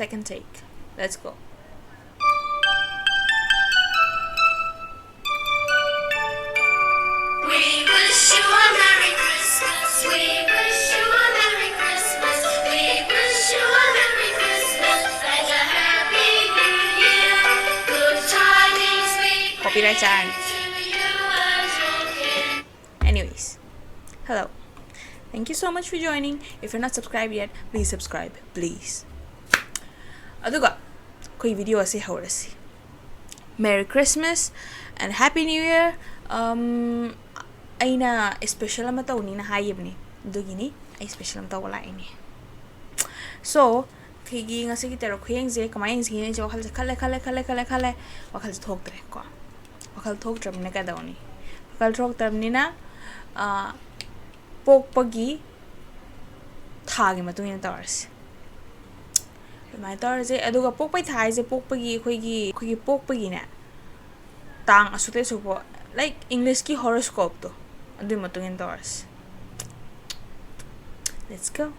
second take. Let's go. We wish you a Merry Christmas. We wish you a Merry Christmas. We wish you a Merry Christmas and a Happy New Year. Good tidings we Copyright bring challenge. to you and your kin. Anyways, hello. Thank you so much for joining. If you're not subscribed yet, please subscribe, please. Aduga, koi video ase haurasi. Merry Christmas and Happy New Year. Aina special ama tawni na hayibni. Dugini, ay special ama tawala ini. So, kigi nga sige tero kuyang ze kamay ang sige jo wakal kale wakal thok tre ko. Wakal thok trab na ka dawni. Wakal thok trab ni na pokpagi thagi matung ina Taurus. My Taurus aduga pokpai thai je pokpagi khoi pokpagi na tang asute supo like English ki horoscope to adu matung ina Taurus. Let's go.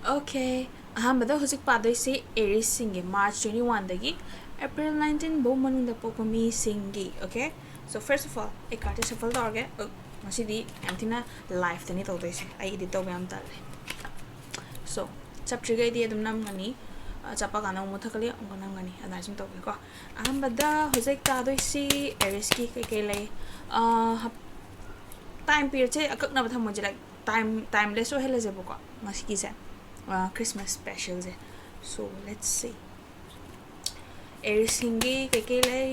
Okay. Ahambada husik padoy si Aries singi March 21 dagi April 19 bo manunda popo mi singi. Okay, so first of all a card shuffle dorge masidi antina live tani tawdoy si ai edit taw yam tal. So chapter ga idi adum nam ngani chapa kana muthakali ang nam ngani adai sum tawbe ko. Ahambada husik padoy si Aries ki ke lay time period che akak na batham mo like timeless o hele je ko masiki se Christmas specials. So let's see. Aries hingi kekelai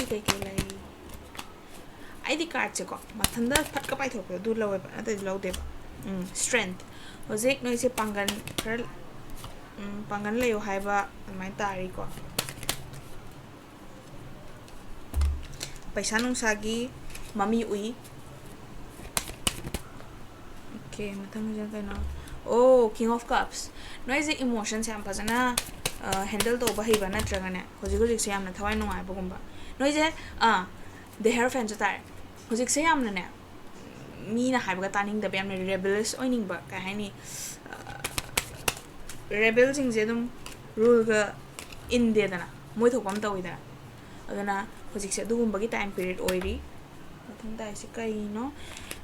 ID card cheko mathanda phatka pai thok du lawe ba ata law de ba strength hojek noi se pangan pangan layo hai ba mai tari ko paisa nung sagi mami ui. Okay, mathang jan kaina. Oh, King of Cups. Noise emotions yam fazana handle to ba hiba natraga ne hojik se yamna thawai nungai bagumba noise the hierophant tar hojik se yamna ne mi na haiba taning da yamna rebellious oining ba ka hani rebel sing je dum rule ga in de dana moi thopam tawida adana hojik se dugumba gi time period oiri mathang dai se kai no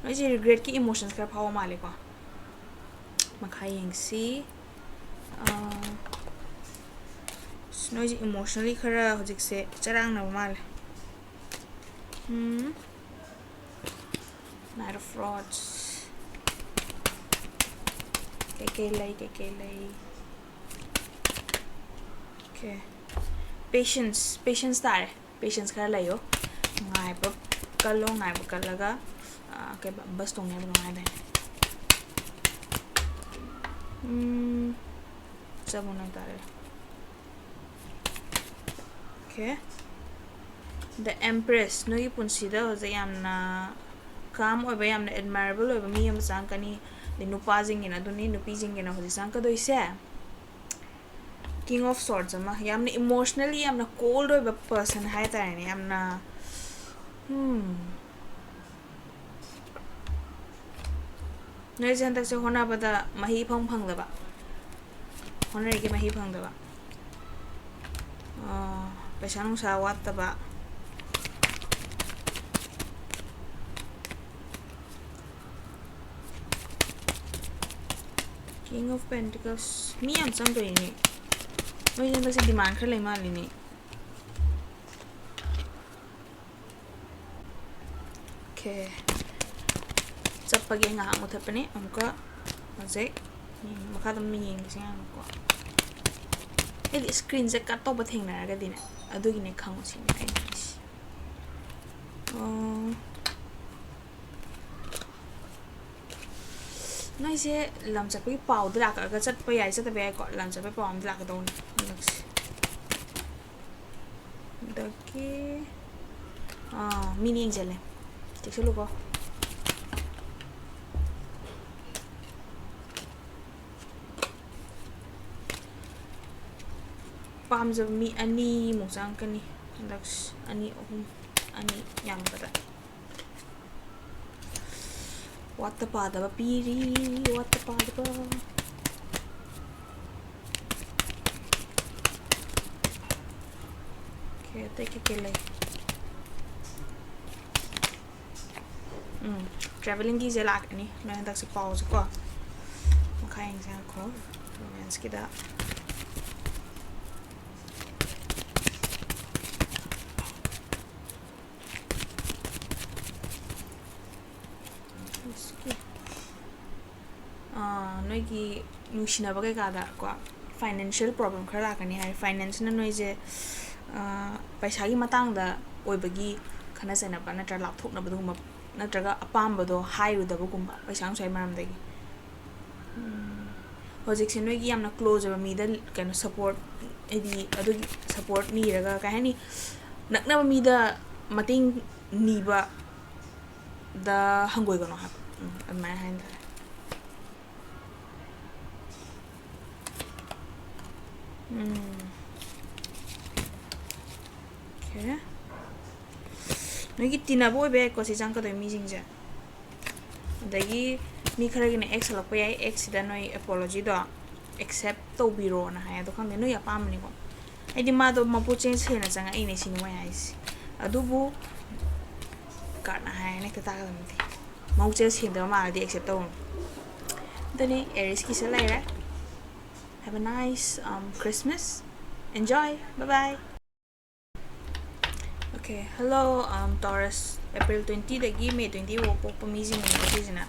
noise regret ki emotions kar phawa male ko makhayeng si noise emotionally khara hojik se charang na mal Knight of Rods kekelai okay patience tar patience khara layo ngai pa kalaga ke bas tong ne ngai ba sabuna tare. Okay, the Empress no ipunsida hoza yamna calm oiba yamna admirable oiba mi yam sangkani the nupa jingina duni nupi jingina hoji sangka doise King of Swords ama yamna emotionally yamna cold oiba person hai tare yamna noi jan tak se hona bada mahi phang da ba hona ri ke mahi phang da ba paisa nung sa wat ta ba King of Pentacles mi am sang to ini noi jan tak se demand khar lai mali ni okay pagi nga ang utapani amka mazay makadam miyeng kasi nga ko edi screen sa kato ba thing na agad din adu gine khang sin ay nai se lam sa pi pau dra ka ga chat pa yai sa ta be ko lam sa pa pau am dra ka don daki meaning jale tik se lu ko pamjab mi ani mo chang kani dax ani ohum ani yambada watta padaba piri watta padaba okay take a kill traveling ki je lak ani no hendak se pause ko makhain sa ko romance ki da noigi nushina ba ka da ko financial problem khara lakani hai finance na noise paisa gi matang da oibagi khana sena ba na tra lap thok na badum na traga apam bado hairu da bugumba paisa ang sai maram dagi hojik se noigi yamna close ba mi da kind of support edi adu support ni raga ka hani nakna ba mi da mating ni ba da hangoi gono ha amai hain da okay nogi tina boy be ko si jang ka do mi jing ja dagi mi khara gi ne x lak pa yai x da noi apology do accept to biro na ha do khang ne noi apam ni ko ai di ma do ma pu chen se na jang ai ne sin mai ai si adu bu ka na ha ne ta ga mi mau che sin da ma di accept to dani Aries ki se lai ra have a nice Christmas. Enjoy. Bye bye. Okay. Hello, Taurus. April 20 dagi May 20 wo po pamizing ni sina.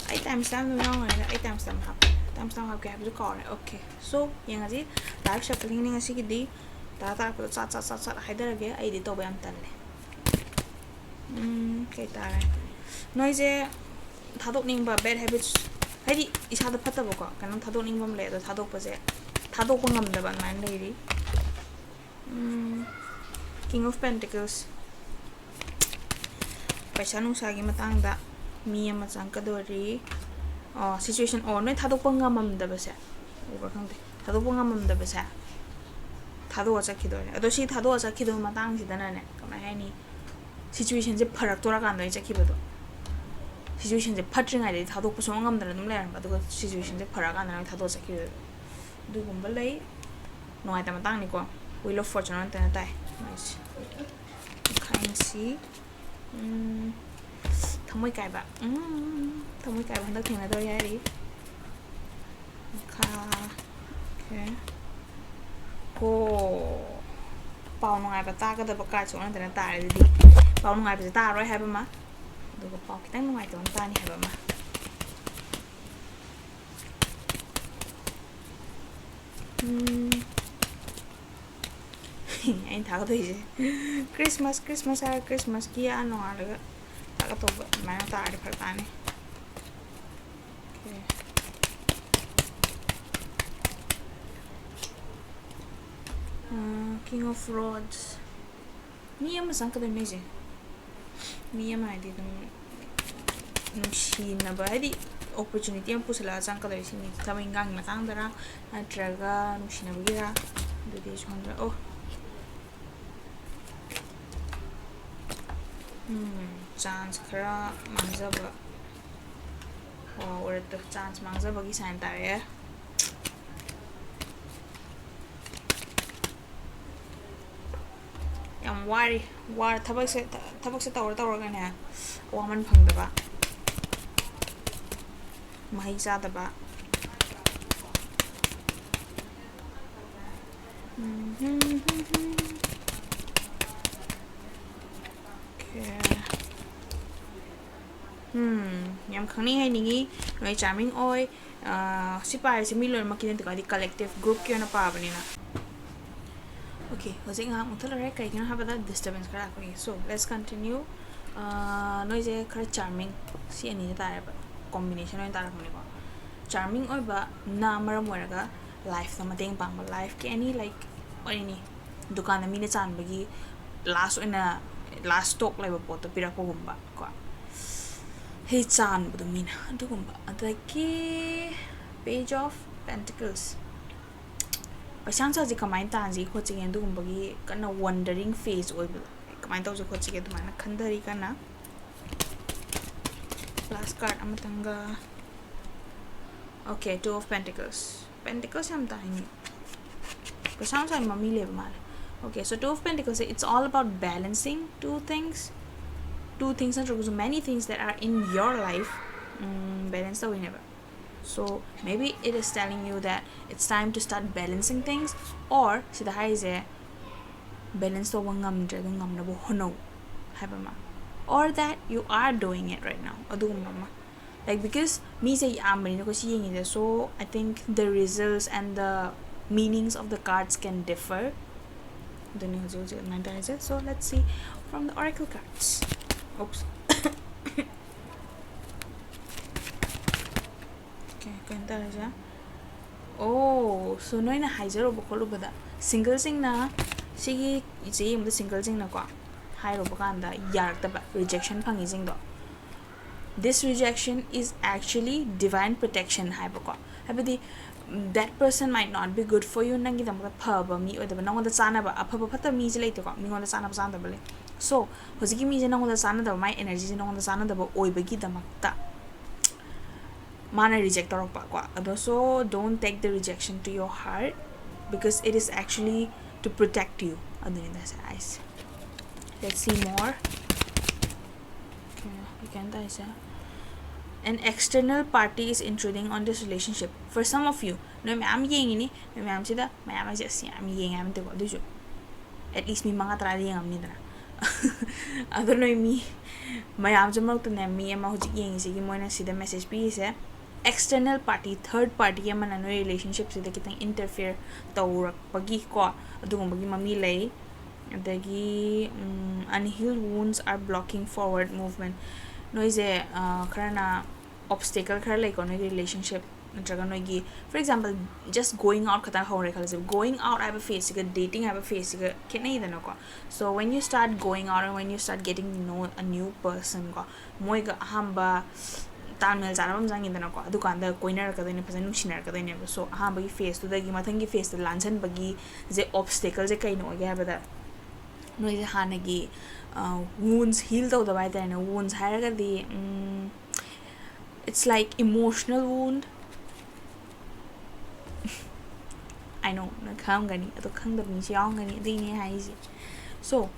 Ai timestamp no ngong na ai timestamp hap. Timestamp hap ke have to call. Okay. So, yang aji live shuffling ni ngasi gidi ta ko sa haidar ge ai di to ba am tan le. Kai ta ra. Noise thadok ning ba bad habits haidi isada phataba ko kanang thadok ning bam le do thadok pa je thadok ko ngam da ban man leiri King of Pentacles paisa nung sa gi matang da mi ama chang ka dori situation noi thadok pa ngamam da ba se over khang de thadok pa ngamam da ba se thadok cha ki dori ado si thadok cha ki do matang si da na ne kama hai ni situation je pharak tora kan doi cha ki ba do situation je phatring ai de thadok pa song ngam da num le ba do situation je phara kan na thadok cha ki du gum ba lei noi ta matang ni ko wheel of fortune on ta tai nice kind see thamoi kai ba thamoi kai ba dak theng na do yai ri kha okay ko pau ngai ba ta ka da ba ka chu na ta ta ri di pau ngai ba ta roi hai ba ma do ko pau kitang ngai to ta ni hai ba ma anh tháo cái gì Christmas kia ăn nọ được ta cái tổ máy nó tải được phải tải này King of Rods mi mà sang cái đấy gì mi mà đi nung xin na ba di opportunity ang pusala sang ka dai sini kaming gang matang dara traga nung xin na bigira do di chondra oh chance khara mangza ba or the chance mangza ba gi sign ta re yam war thabak se tawar ga ne waman phang da ba mai za da ba yam khani hai ningi noi charming oi sipai se mi lon makin ta di collective group ki na pa bani na okay hojing ha muthal re kai na ha bada disturbance kara ko so let's continue noi je khara charming si ani ta ra combination oi ta ra ko charming oi ba na maram waraga life na mateng pang life ke any like oi ni dukan na mi ne chan bagi last stock lai ba pot to pira ko gumba ko hey chan bu mina adu gumba adaki page of pentacles pasang sa ji kamai tan ji ko ching adu gumba gi kana wandering phase oi kamain tawse khochige dumana khandari kana last card amatanga. Okay, Two of Pentacles. Pentacles am tiny. But sounds like mommy live mal. Okay, so Two of Pentacles, it's all about balancing two things. Two things and so many things that are in your life. Balance the way never. So maybe it is telling you that it's time to start balancing things, or see the high is a balance the one hono or that you are doing it right now. Like because me say so I think the results and the meanings of the cards can differ. So let's see from the oracle cards. Oops. Okay, oh, so no ina haizer obokolo bada single sing na sigi ije the single sing na kwa hai robokanda yartaba rejection phangi sing do. This rejection is actually divine protection haibako habidi that person might not be good for you nangi damga phaba mi oda nang da chana ba aphaba phata mi je leite ko mi ngon da chana ba chana bale so hojiki mi je nang da chana da my energy je nang da chana da ba oibagi damakta mana reject torok pa kwa so don't take the rejection to your heart because it is actually to protect you. Let's see more. An external party is intruding on this relationship. For some of you, no ma'am yengini, no ma'am sida, ma'am just I'm yeng to go. At least me mga trali ang nidra. I don't know me. My amjamak to them, me and my yeng sige mo na sida message piece. External party, third party yaman ano relationship sida kitang interfere tawrak pagi ko adung bagi mamilay adagi unhealed wounds are blocking forward movement. Noise karana obstacle kar like on a relationship natraga for example just going out kata hore going out I have a face dating I have a face so when you start going out and when you start getting to know a new person moiga hamba tamil jaram jang indana ko adukanda koiner ka dene phasan nusinar ka dene so hamba gi face to dagi mathangi face to lansan bagi je obstacle je kai no ge habada noi je hanagi wounds heal though the by then wounds haraga the it's like emotional wound. I know na khangani ado khangda mi yaungani dini haisi so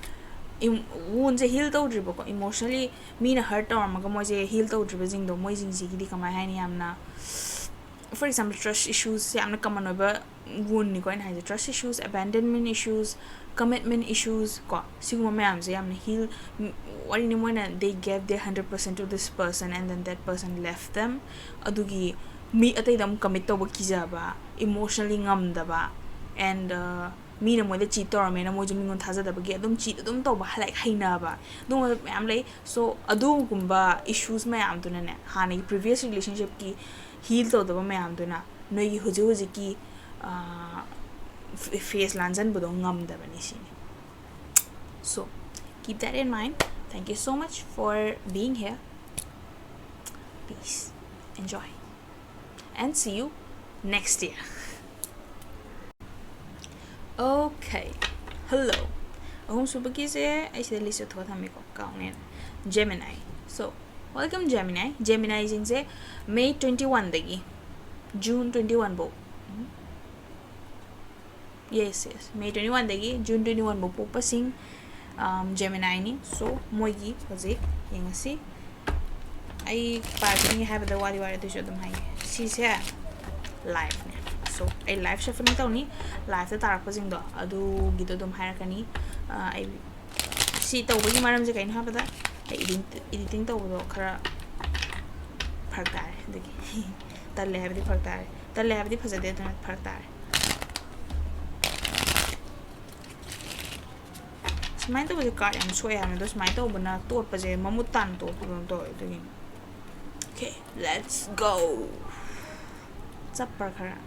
wounds heal though dribo emotionally me na hurt or maga mo je heal though dribo jing do mo jing ji gi kama hani amna for example trust issues se amna common over wound ni ko in haisi trust issues abandonment issues commitment issues ko siguma mayam je amna heal what in when they gave their 100% to this person and then that person left them adugi me atay dam commit to kijaba emotionally ngamdaba and me na mo the cheat or me na mo jumi ngon thaza da bagi adum cheat adum to ba like haina ba dum am lay so adu gumba issues mayam to na hani previous relationship ki heal to da mayam to na no yi hoji ki face lanjan budong ngamda bani sini. So keep that in mind. Thank you so much for being here. Peace. Enjoy. And see you next year. Okay. Hello. Gemini. So, welcome Gemini. Gemini is in May 21 dagi. June 21 bo. Yes. May 21 dagi. June 21 bo po pasing Gemini ni. So, moigi wazi yang si. Ay parang have the wali to show them high. She's here live. So ay live siya ni tao ni live ta tarak pasing do adu gito dum hire kani ay si tao bagi maram je kain ha pada ay editing tao do khara phagtar degi talle habdi phajade to phagtar smile to bagi card am soya am do smile to bana tot paje mamutan to degi. Okay, let's go. Sapper khara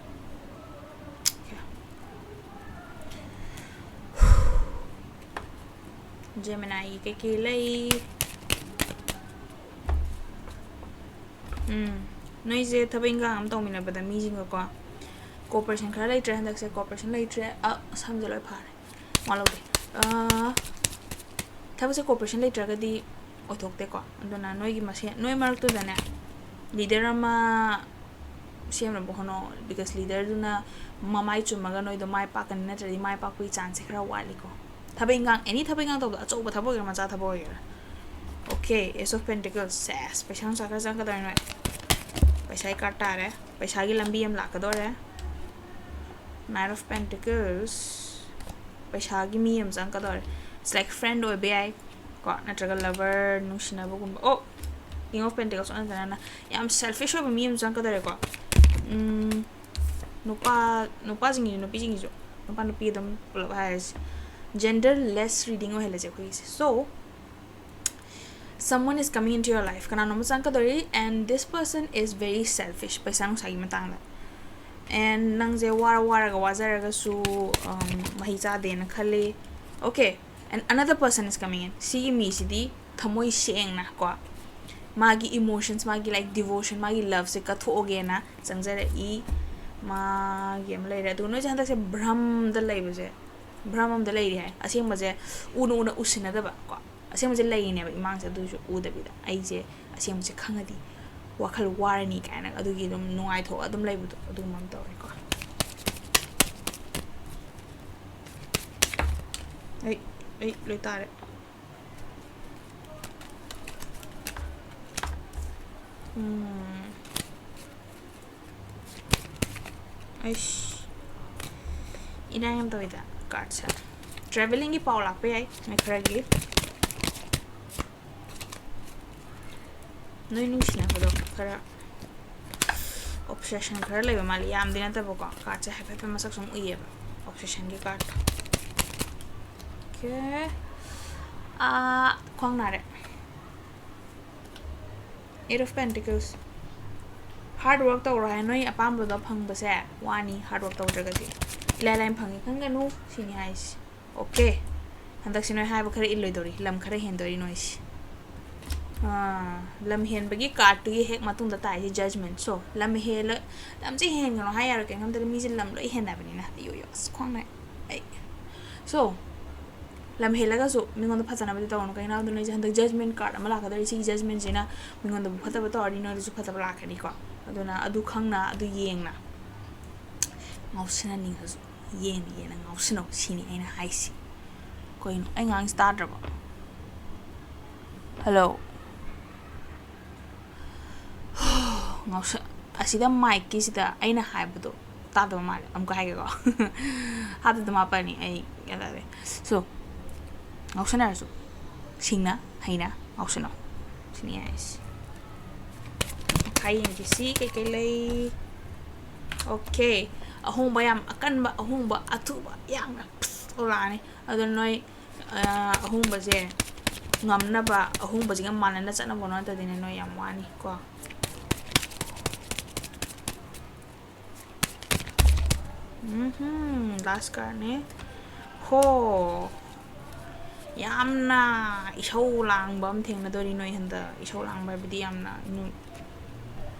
Gemini cái lấy nói gì thằng bên gang tao mình là bắt đầu mi gì ngược qua cooperation khá lấy trend đặc sẽ cooperation lấy trend xong rồi lại phá này ngoan lâu đi ꯊꯕꯛꯁꯦ cooperation ꯂꯩꯇ꯭ꯔꯒꯗꯤ ꯑꯣꯏꯊꯣꯛꯇꯦꯀꯣ ꯑꯗꯨꯅ ꯅꯣꯏꯒꯤ ꯃꯁꯦꯟ ꯅꯣꯏ ꯃꯔꯛꯇꯨꯗꯅꯦ leader ꯑꯃ ꯁꯦꯝꯅꯕ ꯍꯣꯠꯅꯧ because ꯂꯤꯗꯔꯗꯨꯅ ꯃꯃꯥꯏ ꯆꯨꯝꯃꯒ ꯅꯣꯏꯗꯣ ꯃꯥꯏ ꯄꯥꯛꯀꯅꯤ ꯅꯠꯇ꯭ꯔꯗꯤ ꯃꯥꯏ ꯄꯥꯛꯄꯒꯤ ꯆꯥꯟꯁꯁꯦ ꯈꯔ ꯋꯥꯠꯂꯤꯀꯣ ꯊꯕꯛ ꯏꯟꯈꯥꯡ ꯑꯦꯅꯤ ꯊꯕꯛ ꯏꯟꯈꯥꯡ ꯇꯧꯕꯗ ꯑꯆꯧꯕ ꯊꯕꯛ ꯑꯣꯏꯒꯦꯔꯥ ꯃꯆꯥ ꯊꯕꯛ ꯑꯣꯏꯒꯦꯔꯥ ꯑꯣꯀꯦ ꯑꯦꯁ ꯑꯣꯐ ꯄꯦꯟꯇꯤꯀꯜꯁ ꯁꯦꯁ ꯄꯩꯁꯥ ꯅꯨꯡꯁꯥ ꯈꯔ ꯆꯪꯒꯗꯧꯔꯦ ꯅꯣꯏ ꯄꯩꯁꯥꯒꯤ ꯀꯥꯔꯠ ꯇꯥꯔꯦ ꯄꯩꯁꯥꯒꯤ ꯂꯝꯕꯤ ꯑꯃ ꯂꯥꯛꯀꯗꯧꯔꯦ ꯅꯥꯏꯠ ꯑꯣꯐ ꯄꯦꯟꯇꯤꯀꯜꯁ ꯄꯩꯁꯥꯒꯤ ꯃꯤ ꯑꯃ ꯆꯪꯒꯗꯧꯔꯦ ꯏꯠꯁ ꯂꯥꯏꯛ ꯐ꯭ꯔꯦꯟ ꯑꯣꯏꯕ ꯌꯥꯏ ꯀꯣ ꯅꯠꯇ꯭ꯔꯒ ꯂꯚꯔ ꯅꯨꯡꯁꯤꯅꯕꯒꯨꯝꯕ ꯑꯣ ꯀꯤꯡ ꯑꯣꯐ ꯄꯦꯟꯇꯤꯀꯜꯁ ꯅꯠꯇꯅ ꯌꯥꯝ ꯁꯦꯜꯐꯤꯁ ꯑꯣꯏꯕ ꯃꯤ ꯑꯃ ꯆꯪꯒꯗꯧꯔꯦꯀꯣ ꯅꯨꯄꯥꯁꯤꯡꯒꯤꯁꯨ ꯅꯨꯄꯤꯁꯤꯡꯒꯤꯁꯨ ꯅꯨꯄꯥ ꯅꯨꯄꯤ ꯑꯗꯨꯝ ꯄꯨꯂꯞ ꯍꯥꯏꯔꯁꯤ ꯖꯦꯟꯗꯔ ꯂꯦꯁ ꯔꯤꯗꯤꯡ ꯑꯣꯏꯍꯜꯂꯁꯦ ꯑꯩꯈꯣꯏꯒꯤꯁꯦ ꯁꯣ someone is coming into your life kananoma changkadori and this person is very selfish paisa nusagi matangda and nangje waraga wajaraga su mahi chade na khale okay and another person is coming in see me sidi thamoi seng na ko magi emotions magi like devotion magi love se kathoge na changjare I magi am leire du no janda se bhram da leibe भ्रम Larry है असेंबजे उन उसिनदबा को असेंबजे लैनेबा इमांगसे दुसु उदबिदा आइजे असेंबजे खंगदी वाखल वारनी कायना अदुगी दम नुआइ थो अदम लैबुदो अदु मम तौरे को ए लोइतारे आइश इना हम तोइदा कार्ड से ट्रैवलिंग की पाव लाप पे आई मैं खरगी नोई नुसिना बदो खरा ऑब्सेशन खरा लेबे माली याम दिना तबको कार्ड से हैपे मसक सम उयेबा ऑब्सेशन की कार्ड के खोंग नारे eight of pentacles hard work तौर है नोई अपाम बदो फंग बसे वानी हार्ड वर्क तौरगदी लाइन फंगे खंगनु सिनी हाइस ओके हंदक सिनो हाइब खरे इलोइदोरी लम खरे हेंदोरी नोइस लम हेनबगी कार्ड टु हेक मतुंग द ताइ जजमेंट सो लम हेल लम जे हेंगनो हायार के हम मी जे लम लो हेनाबनिना यो यो खोंगना ए सो लम हेलगा सो मिंगोंद फजना बदि तौन कइना दुनै जे हंदक जजमेंट कार्ड अमा लाखदरी सी जजमेंट जिना मिंगोंद फतब तौरी नो जु फतब लाखनी को अदुना अदु खंगना अदु येंगना ngawsina ningasu yena ngawsino sini aina haisi koino ai ngang start rabo hello ngawsa asida mic ki sida aina haibado tado male amko haige ko hadu dama pani ai yadare so ngawsina rasu singna haina ngawsino sini haisi kai ngi si kai lay okay ahumba yam akanba ahumba atuba yamna olani adu noi ahumba je ngamna ba ahumba je manana chana bono ta dine noi yam wani ko last card ne ho yamna isau lang bam thengna dori noi handa isau lang ba bidi yamna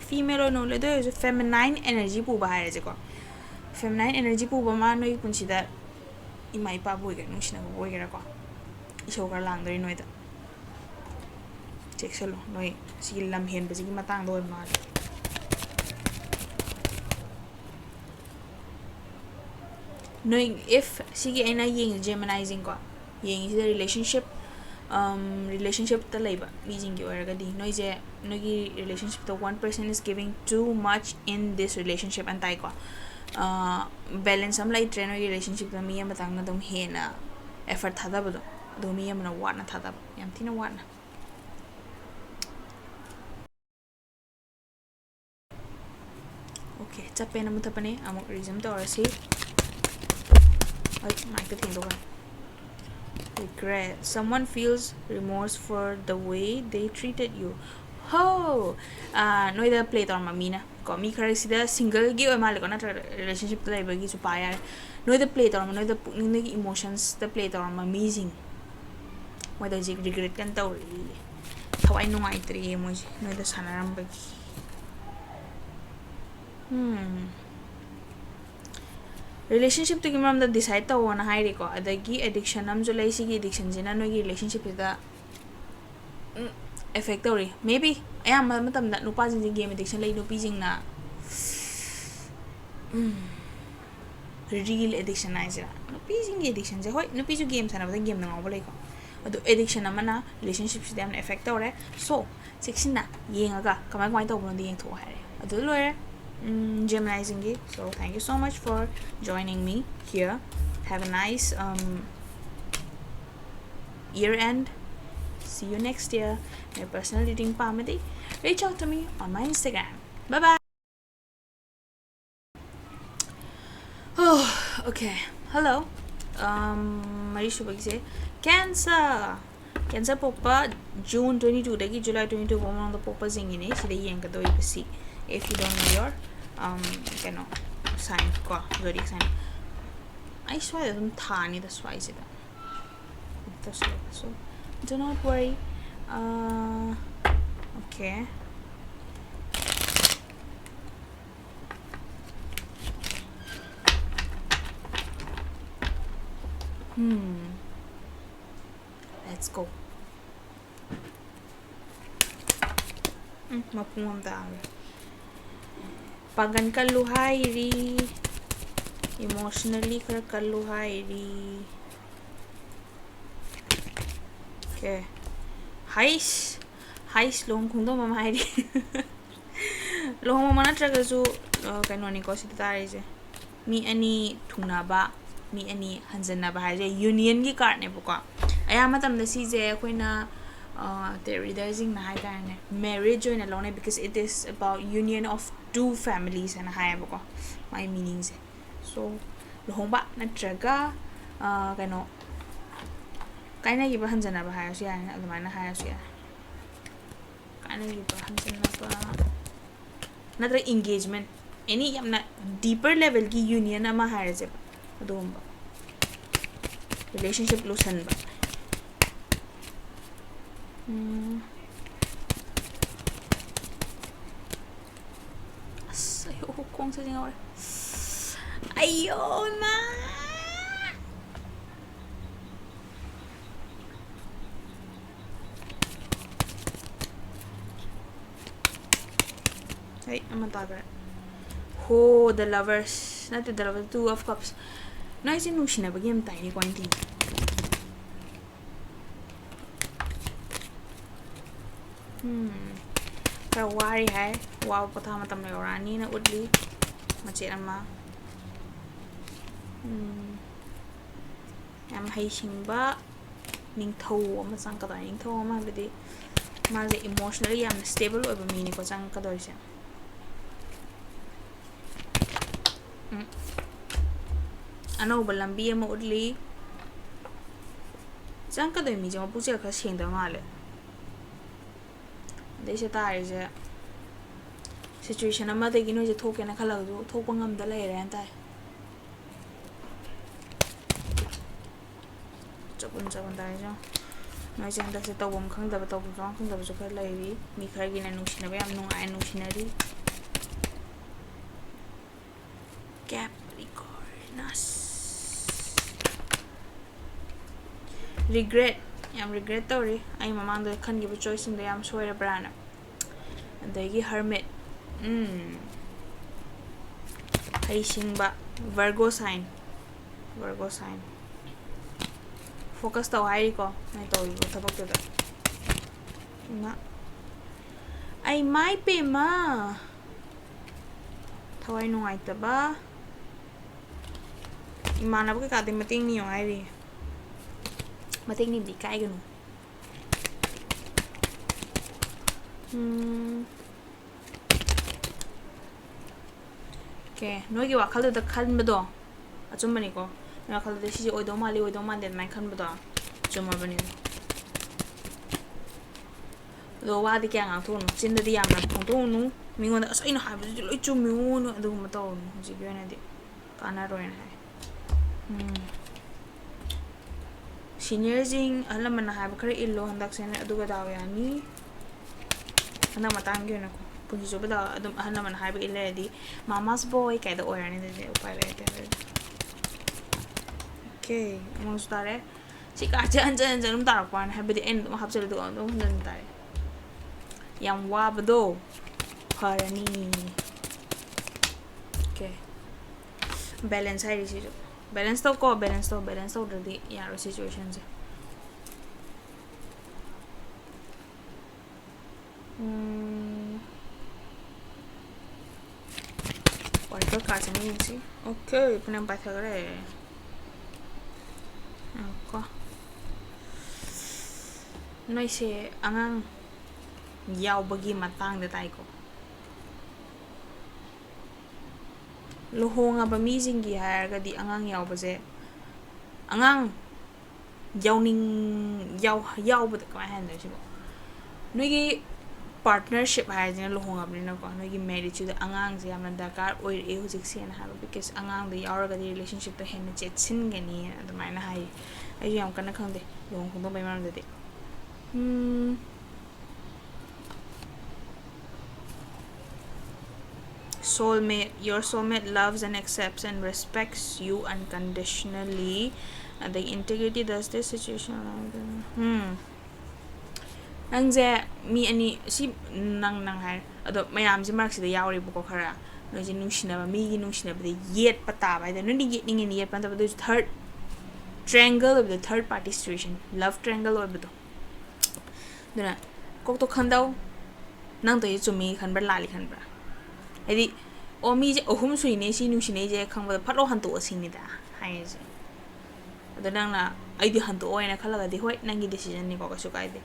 female no le do feminine energy pu ba hai je ko feminine energy pu ba ma noi punsida imai pa boy ga nusina boy ga ko isau gar lang dori noi da check selo noi si lam hen ba ji matang do ma noi if si gi aina yeng Gemini jing ko yeng is the relationship ta leiba mi jing gi oraga di noi je noi gi relationship to one person is giving too much in this relationship and tai ko balance am lai train relationship da mi am tang na dum hena effort thada ba do mi am na wa na thada yam thina wa na okay chape na mutapane amok reason to orasi ai mai ka thing do ba regret someone feels remorse for the way they treated you ho noi da play tor ma mina ko mi khare sida single gi oi mal ko na relationship ta ba gi su pa ya noi da play tor ma noi da pukning gi emotions da play tor ma amazing moi da ji regret kan taw thawai nungai tri mo noi da sanaram ba relationship to gimram da decide to one high reco adagi addiction amjo lay sigi addiction jina no gi relationship da effect tori maybe ayam matam da nupa jing game addiction lay nupi jing na real addiction na jira nupi jing addiction je hoi nupi ju game sana ba game na ngawba lay ko adu addiction amana relationship si dem effect tore so sexina yenga kamai kamai to bono di yeng tho hare adu loire Gemini zingi. So thank you so much for joining me here. Have a nice year end. See you next year. My personal reading pamadi. Reach out to me on my Instagram. Bye bye. Oh, okay. Hello. Marisha bagse Cancer. Cancer popa June 22 dagi July 22 bomong the popa zingi ne sida yenga do ipasi. If you don't know your sign ko zodiac sign I swear them tani that's why is it so do not worry okay let's go mapungam tayo pagan kaluhairi emotionally kar kaluhairi okay heis long kungdo mamairi long mama na traga su kanoni ko sitare je mi ani thunaba mi ani hanjana ba haje union gi card ne bu ko aya matam da si je koina realizing na haidane marriage join alone because it is about union of two families and hai ko my meanings so lohongba na traga kano kaina gi ba hanjana ba hayo ya na adumana hayo ya kaina gi ba hanjana ba natra engagement any yamna deeper level ki union ama hayo je adumba relationship losan ba ayo kong sa jinga ayo na hey I'm on top of it oh the lovers not the lovers 2 of cups no is in nushina ba game tiny pointing kar wari hai wow patha matam le orani na udli mache ama am hai singba ningthau ama sang ka dai ningthau ama bidi ma le emotionally am stable over me ni ko sang ka doi se ano balambi ama udli sang ka doi mi jama puche ka sing da male देशे तारिजे situation amadagi no je thoke na khala do thokpa ngamda leire antai chapun taija noi je handak se tawom khangda ba tawom khangda ba khar leiri mi khar gi na nushina ba am no ai nushinari Capricornus regret yam regret tori ai mamang do khan gi bu choice in do yam soira brana adagi hermit hai singba Virgo sign focus to ai ko nai to yu thabak to da na ai mai pe ma thawai nungai ta ba imana ba ka de mating ni ai ri mating ni di kai ganu okay noi gi wakhal da khan bado achum bani ko na wakhal da si oido mali oido man den mai khan bado chuma bani do wa di kya nga thon chin da di yam na thong to nu mi ngon da asai na ha bu loi chu mi nu adu ma to nu ji bi na di kana ro na senior jing alam na ha ba khare illo handak sen adu ga daw ya ni ana matang gi na ko punji jo ba da adum ahna man ha ba ille di mama's boy kai da oya ni de upai le te Okay, among stare. Si kajan tarakpan have the end of the tare. Yang wabdo. Harani. Okay. Balance hai risi jo. Balance to already yaro situations. Oracle cards ani si. Okay, punang pathagare. Okay. Noi se angang yaw bagi matang de tai ko. Luhonga ba mi jingi hair ga di angang yaw ba je. Angang yaw ba ka han de sibo. Noi gi partnership hai jina luhonga ba na ko. Noi gi marriage de angang je amna dakar oi e hujik se na ha because angang de yaw ga di relationship to hen che chin ga ni adamai na hai. Ai yam kana khang de luhong khong do bai mam de. Soulmate, your soulmate loves and accepts and respects you unconditionally. And the integrity does this situation. Nangze mi ani si nang hai ado mayam si mark si da yawri buko khara no ji nungshina ba mi gi nungshina ba de yet pata ba da no ni yet ning ni yet pata ba the third triangle of the third party situation, love triangle or bado duna kok to khandau nang to yi chumi khan ba lali khan ba edi o mi je ohum sui ne si nungshine je khang ba phalo han to asini da hai je ado nang na ai di han to oina khala ga di hoi nang gi decision ni ko ka su kai de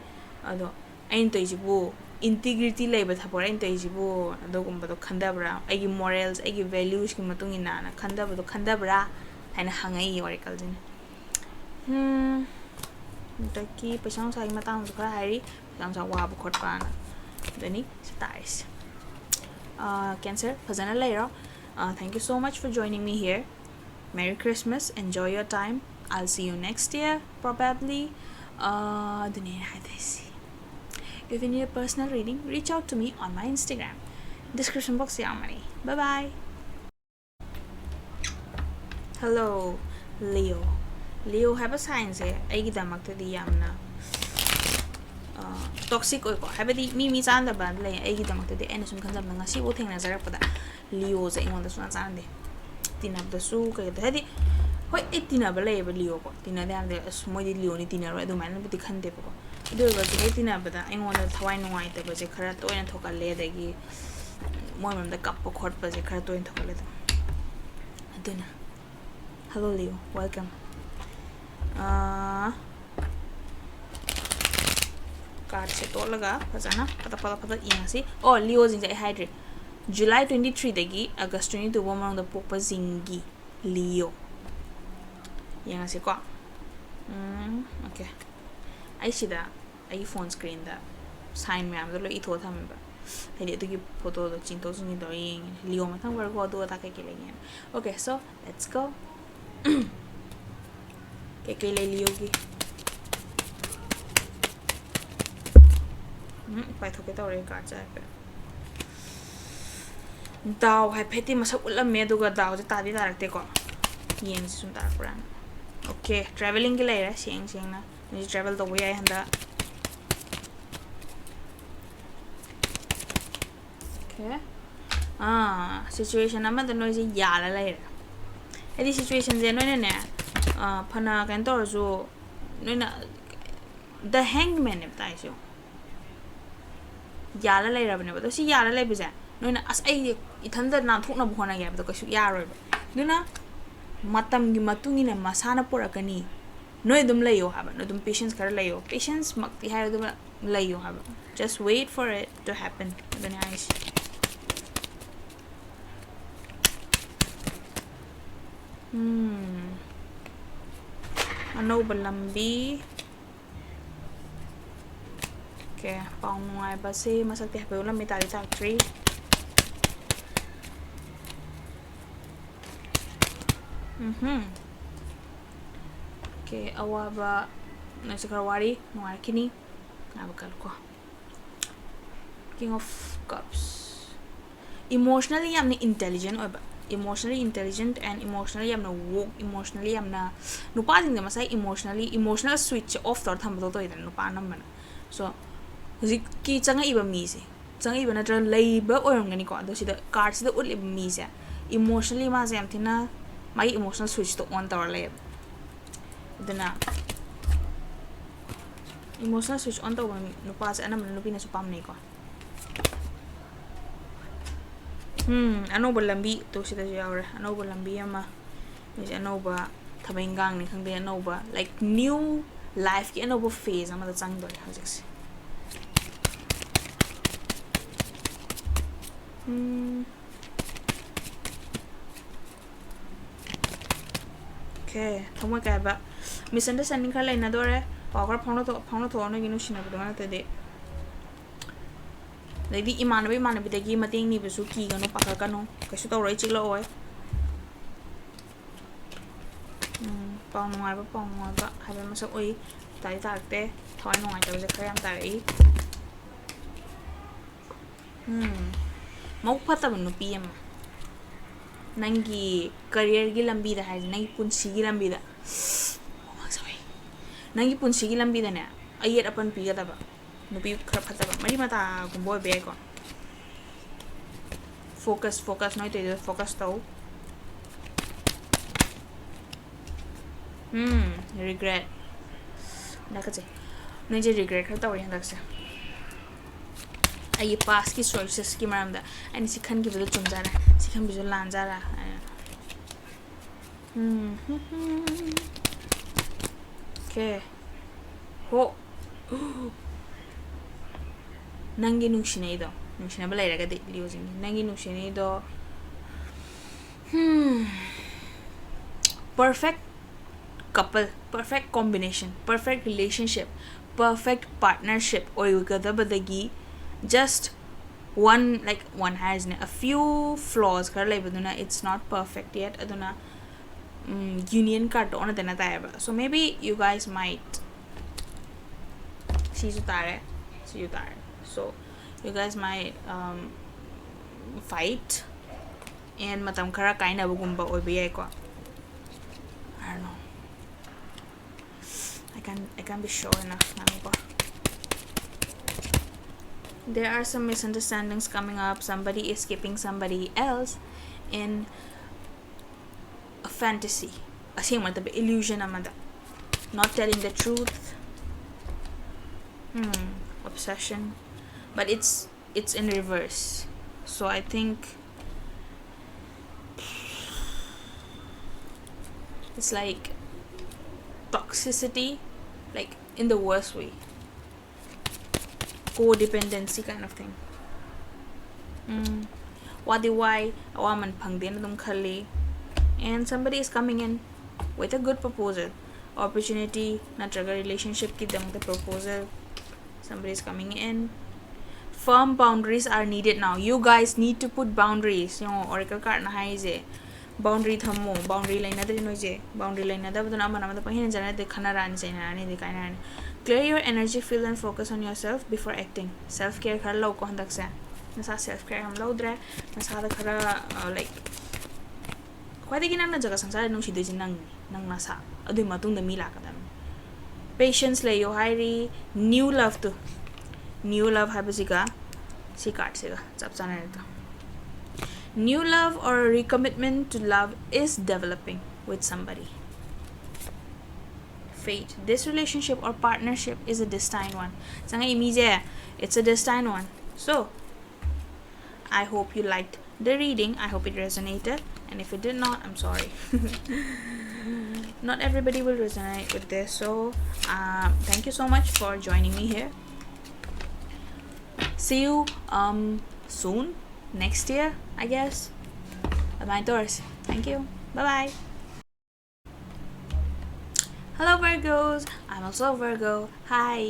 ado ain to ijibu integrity leba thapora ain to ijibu ado gumba to khandabra ai gi morals ai gi values ki matung ina na khandabra haina hangai oracle jin taki pasang sa matang khara hari pasang sa wa bu khot pa na dani Sagittarius. Cancer phazana lairo. Thank you so much for joining me here. Merry Christmas, enjoy your time. I'll see you next year probably. If you need a personal reading, reach out to me on my Instagram. Description box yamani. Bye bye. Hello, Leo. Leo have a sign say aigi damak to di yamna toxic oi ko habedi mi chan da ban le aigi damak to di ena sum khanjam nga si bo theng na jarak pada Leo za ingon da suna chan de tinab da su ka da hadi hoi tinab le ba Leo ko tinab da de moi di Leo ni tinab ro du man bi khan de ko do ba ji tinab da ingon da thawai nuai ta ba je khara to ena thoka le da gi moi mam da kap ko khot ba je khara to ena thoka le da aduna. Hello Leo, welcome. Card se to laga phajana pata yang si oh Leo jing jai hydre July 23 dagi August 22 bomang da pokpa jingi Leo yang si ko okay ai sida ai phone screen da sign me am do lo I tho tham ba hedi to ki photo do chin to suni do yin Leo ma thang Virgo do ta ka ke le okay so let's go. Que le Leo ki pai thoke ta ore ka cha pe daw hai pheti masa ulam me duga daw ta di darak te ko yen sum tar puran okay traveling ke le ra sing na ni travel to boy ai handa okay situation ama da noi ji ya la le ra edi situation je noi ne phana kan to zo noi na the hangman ne tai so yala lai ra bane ba to si yala lai ba ja noi na as ai ithan da na thuk na bhona ya ba to kasu ya roi ba duna matam gi matungi na masana pora kani noi dum lai yo ha ba no dum patience kar lai yo patience makti ha dum lai yo ha ba just wait for it to happen then nice. Ano ba lambi okay pang ngai ba se masakti ha pa ulam mi tari tak 3 okay awa ba na sakarwari nuar kini nabakal ko King of Cups emotionally yamni intelligent oba emotionally intelligent and emotionally yamna woke, emotionally yamna nupa jing de masai emotional switch off tor thambdo to idan nupa namana. So huzik ki changa iba mi se changa iba natra leiba oyongani ko do sida cards da ul mi se emotionally ma se amthina my emotional switch to on tor le dana emotional switch on to nupa se anam nupi na su pam nei ko anouba lambi to sida yaure anouba lambi ama is anouba thabengang ni khangde anouba like new life ki anouba phase ama da chang dore hajik se okay thomoi kai ba misunderstanding khala ina dore power phauno to no ginu sina ba na te de lady imanabi dagi mating ni besu ki gano pakakano kasu to roi chiglo oi pang ngai ba habe masak oi tai takte thoi ngai ta je khayam tai mau phata banu pm nangi career gi lambi da hai nangi punsi gi lambi da nangi punsi gi lambi da ne ayet apan pi ga da ba nupi khar phata ba mari mata gumbo be ko focus noi te focus to regret nakaje noi je regret khar tawri handak se ai past ki choices ki maram da ani sikhan ki bidu chum jara sikhan bidu lan jara okay ho nangi nungshine do nungshine ba laira ga de liozing nangi nungshine do perfect couple, perfect combination, perfect relationship, perfect partnership or badagi just one has a few flaws it's not perfect yet aduna union card on the so maybe you guys might see you there. So you guys might fight and matam khara kaina bugumba obi ko I don't know. I can't be sure enough now. There are some misunderstandings coming up. Somebody is keeping somebody else in a fantasy. Illusion amada. Not telling the truth. Obsession. But it's in reverse. So I think it's like toxicity, like in the worst way. Codependency kind of thing. Why awaman pangdin dum khali, and somebody is coming in with a good proposal, opportunity, natraga relationship ki dam the proposal. Somebody is coming in. Firm boundaries are needed now. You guys need to put boundaries. Oracle card na hai je. Boundary thamo, boundary line na noise, boundary line na clear your energy field and focus on yourself before acting. Self care khar law ko handak sa nasa self care ham law dre nasa da khara like kwadi ginang na jaga sangsara nung sidoi nang nasa adui matung da mila ka dam patience le yo hairi new love habasiga si card siga chap chana to. New love or recommitment to love is developing with somebody. Fate. This relationship or partnership is a destined one. It's a destined one. So, I hope you liked the reading. I hope it resonated. And if it did not, I'm sorry. Not everybody will resonate with this. So, thank you so much for joining me here. See you soon. Next year, I guess. My Taurus. Thank you. Bye-bye. Hello Virgos. I'm also a Virgo. Hi.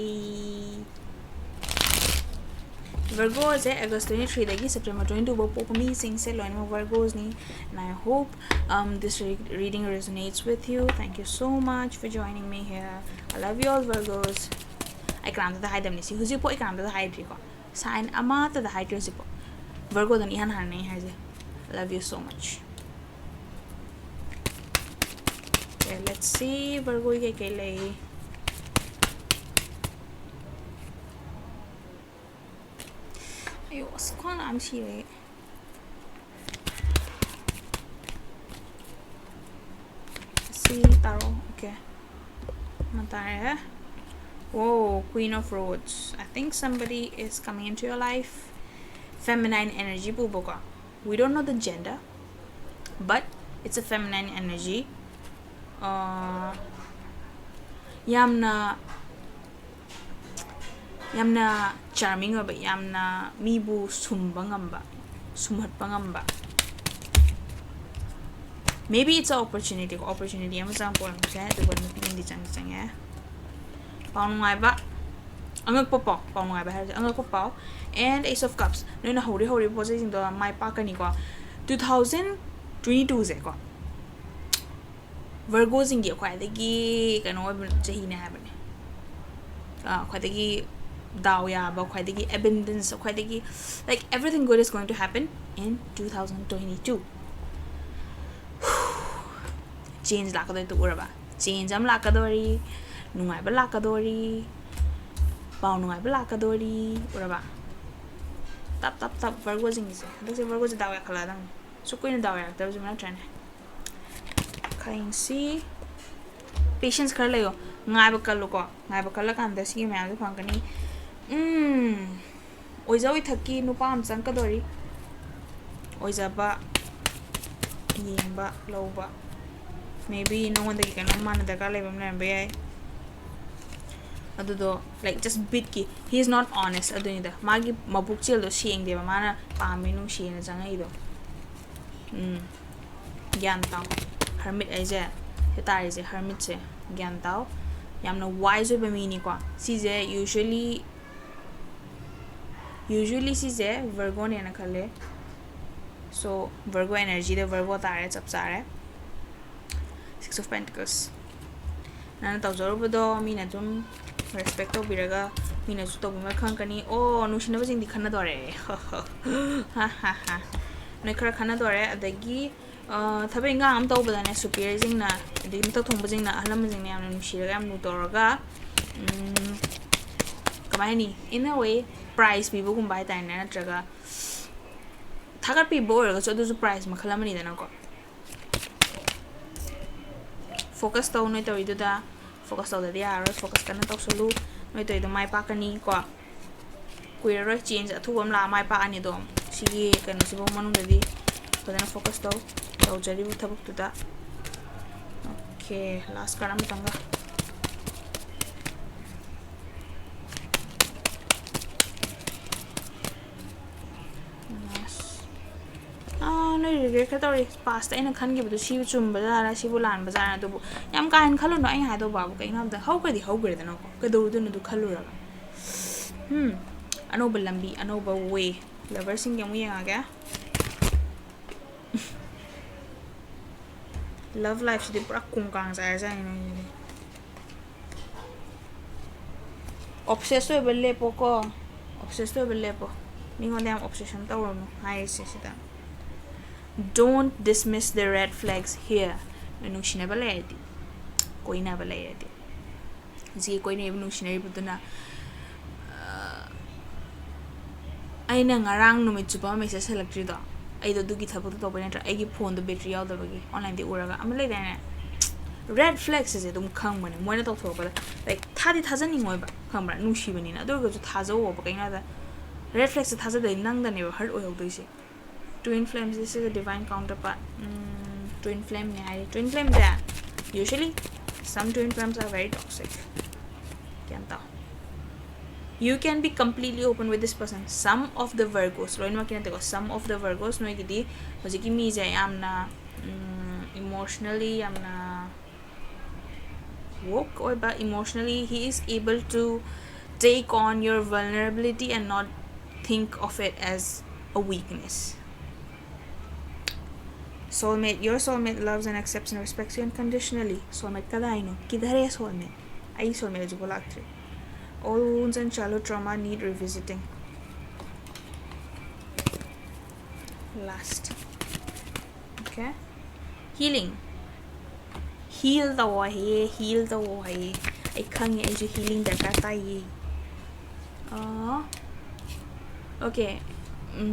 Virgo is August 23 dagi September 22 bo po mi sing se loin mo Virgos ni, and I hope this reading resonates with you. Thank you so much for joining me here. I love you all Virgos. I can't the hide them ni si huzi po I can't the hide ko. Sign ama to the hide po. Virgo dan ihan hanay haje. Love you so much. Okay, let's see Virgo ke lay. Ayo, askan am si see Tarot. Okay. Matare. Whoa, Queen of Roads. I think somebody is coming into your life. Feminine energy buboka. We don't know the gender, but it's a feminine energy. Yamna charming oba, yamna mibu sumbangamba, sumhatbangamba. Maybe it's an opportunity. Opportunity. I'm saying for example, the one that you're saying, yeah. Paunungai ba? Angak popo. Paunungai ba? Angak popo. And Ace of Cups. No na hori position to my pakani ko. 2022 se ko. Virgo singi kwai dagi kano chahi na habane. Kwai dagi daw ya ba kwai dagi abundance kwai dagi like everything good is going to happen in 2022. Change lakadori to uraba. Change am lakadori. Nungai ba lakadori. Pau nungai ba lakadori. Uraba. Tap Virgo singi se. That's Virgo se daw ya kala dang. So ko na daw ya. That was my trend. Kain si patience kar layo. Ngai ba kalu ko. Ngai ba kala kan da si ma da phangkani. Oiza oi thaki nupa am sang kadori. Oiza ba yemba loba. Maybe no one that can man the gala be adudo like just bit ki he is not honest adunida magi mabuk chil do seeing de mana paminu she na janga ido gyan taw hermit aje hetari je hermit se gyan taw yamna wise be mini kwa si je usually si je Virgo ne na khale so Virgo energy de Virgo tare chap sare Six of Pentacles. Nana tawjorobado mina jum respect biraga mina su tobu khankani oh nushina bajing di khana dore ha ha ha noi khara khana dore adagi thabe nga am tawbada ne superior jing na di mta thong bajing na alam jing ne am nushiraga am nu toraga kamai in a way prize people kum bai tai na traga thagar pi bor ga so du prize makhalamani dana ko focus tau noi tau iduda focus tau da dia focus kana tau solu noi tau idu mai pa kani ko queer change athu am la mai pa ani dom sigi kana sibo manung dadi padana focus tau jari bu thabuk tuda okay last karam tanga no regret ka tori past ina khan gi bu si chum bazara si bu lan bazara to bu yam kan khalo no ai ha do babu kai nam da how ka di how gre da no ka do du no du khalu ra anoba lambi anoba way lover sing yamu yang aga love life si pura kung kang sa sa ni obsessed to belle poko obsessed to belle po ni ngon am obsession ta ro no hai se sita don't dismiss the red flags here no shina balayati koi na balayati ji koi ne no shina ibuduna aina ngarang no michupa message select do ai do dugi thabu to bane tra ai gi phone do battery yaw da bagi online de uraga am lai dane red flags is dum khang mane moina to thok ba like thadi thajani ngoi ba khang bra nu shi bani na do ga ju thajo ba kai na da red flags thaja de nang da ne hurt oil do ise twin flames this is a divine counterpart twin flame twin flame there usually some twin flames are very toxic you can be completely open with this person some of the Virgos some of the Virgos no gidi hojiki mi ja yamna emotionally yamna woke or but emotionally he is able to take on your vulnerability and not think of it as a weakness. Soulmate, your soulmate loves and accepts and respects you unconditionally. Soulmate kada ino, kidhar hai soulmate. Ai soulmate jo bola actre. All wounds and shallow trauma need revisiting. Last. Okay. Healing. heal the way, heal the way. I can't get you healing the katai. Okay,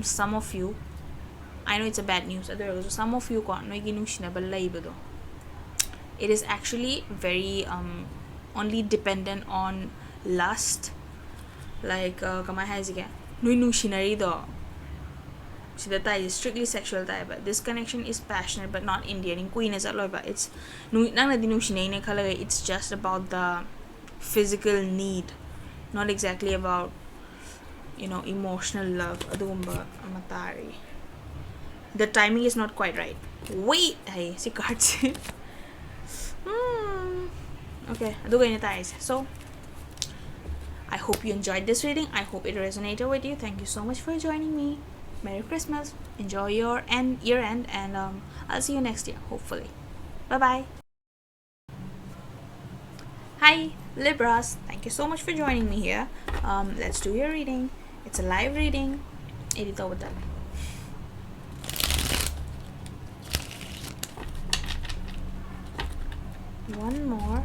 some of you, I know it's a bad news. Some of you got no ginung. It is actually very only dependent on lust. Like kama has again. No nushinari do. See that is strictly sexual type, but this connection is passionate but not Indian. In Queen is but it's it's just about the physical need, not exactly about emotional love. The timing is not quite right. Wait, hey, see cards. Okay, so I hope you enjoyed this reading. I hope it resonated with you. Thank you so much for joining me. Merry Christmas. Enjoy your year end, and I'll see you next year, hopefully. Bye bye. Hi Libras, thank you so much for joining me here. Let's do your reading. It's a live reading. One more.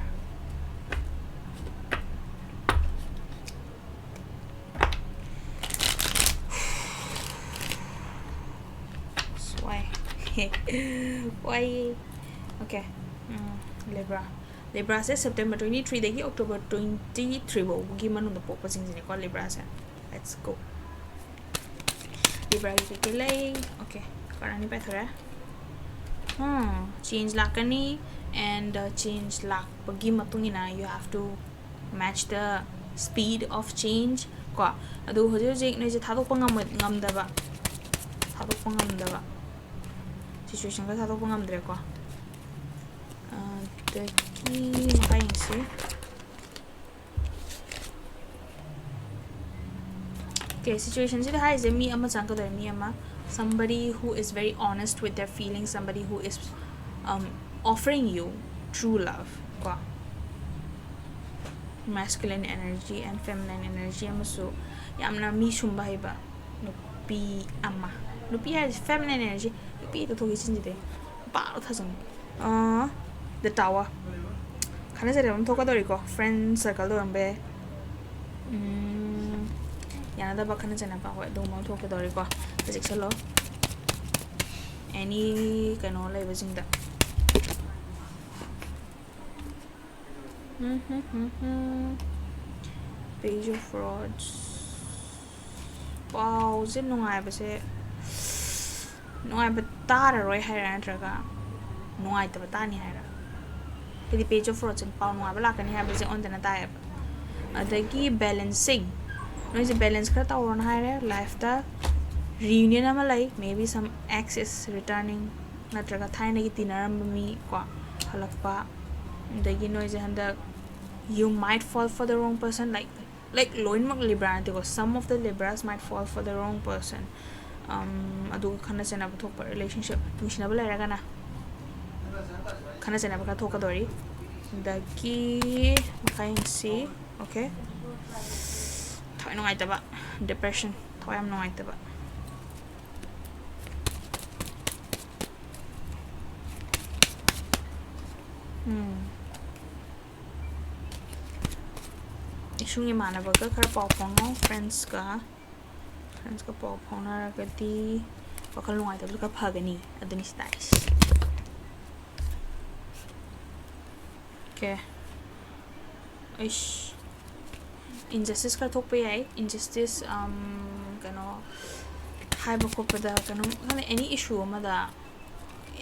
Why? Okay. Libra says September 23 degi October 23 bo gi manung da pokpa sing ni ko Libra sa. Let's go. Libra ki lay. Okay. Karani pa thora. Change lakani and change lak pagi matungina you have to match the speed of change ko. Adu hoje ne je thadok ngamdaba. Situation ka thadok ngamdre ko. Okay, situation is me somebody who is very honest with their feelings, somebody who is offering you true love. Masculine energy and feminine energy. So yamna mi shumbai ba nupi ama. Nupi has feminine energy. Nupi to thogi the tower. Can I say I'm friend circle do Yanada Bakana Zanapa, do Mount Tokadorico, physics law. Any canola was in the Page of frauds. Wow, zip no I was it. No, I but Tara Roy Harantraga. No, I the Batani Hara. The page of frauds and pound black and have on the type. The key balancing. No, is a balance cut on higher life the reunion amalai, maybe some access returning Natraga tiny dinner me qua halakpa. The is a you might fall for the wrong person, like loin Libra, because some of the Libras might fall for the wrong person. Adu kana sena talk about relationship. Mishnable ragana. Kana sena baka talk adori. The key see, okay. Toy no itaba. Depression. Toy am no itaba. Isung imana baga kar pau pongo friends ka pau pona ragati wakal no itaba ka phagani aduni stais. Okay. Ish. Injustice ka thok pe ai injustice kano high ba ko pada kano any issue ma da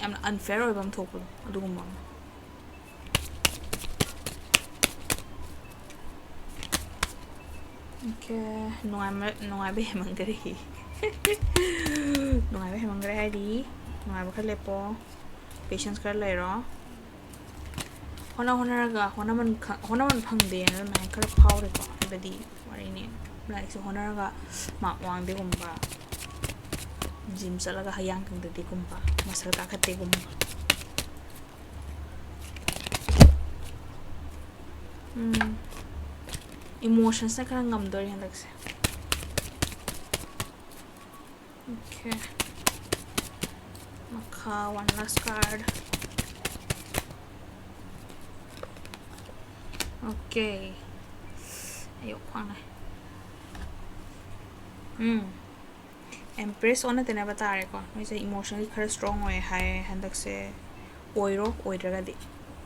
am unfair oi bam thok adugum bam okay no I be mangre no I be mangre di no I ba khale po patience kar lai ro hona man phangde na mai kar phau re ko bedi wari ni like so hona ga ma wang de gumba gym salaga hayang kang de gumba masar ka khate gumba emotions na karang ngamdor yan lagse. Okay, maka one last card. Okay. Ayok kwang na. Empress on natin na batare ko. May say emotionally kara strong way hay handak se oiro di.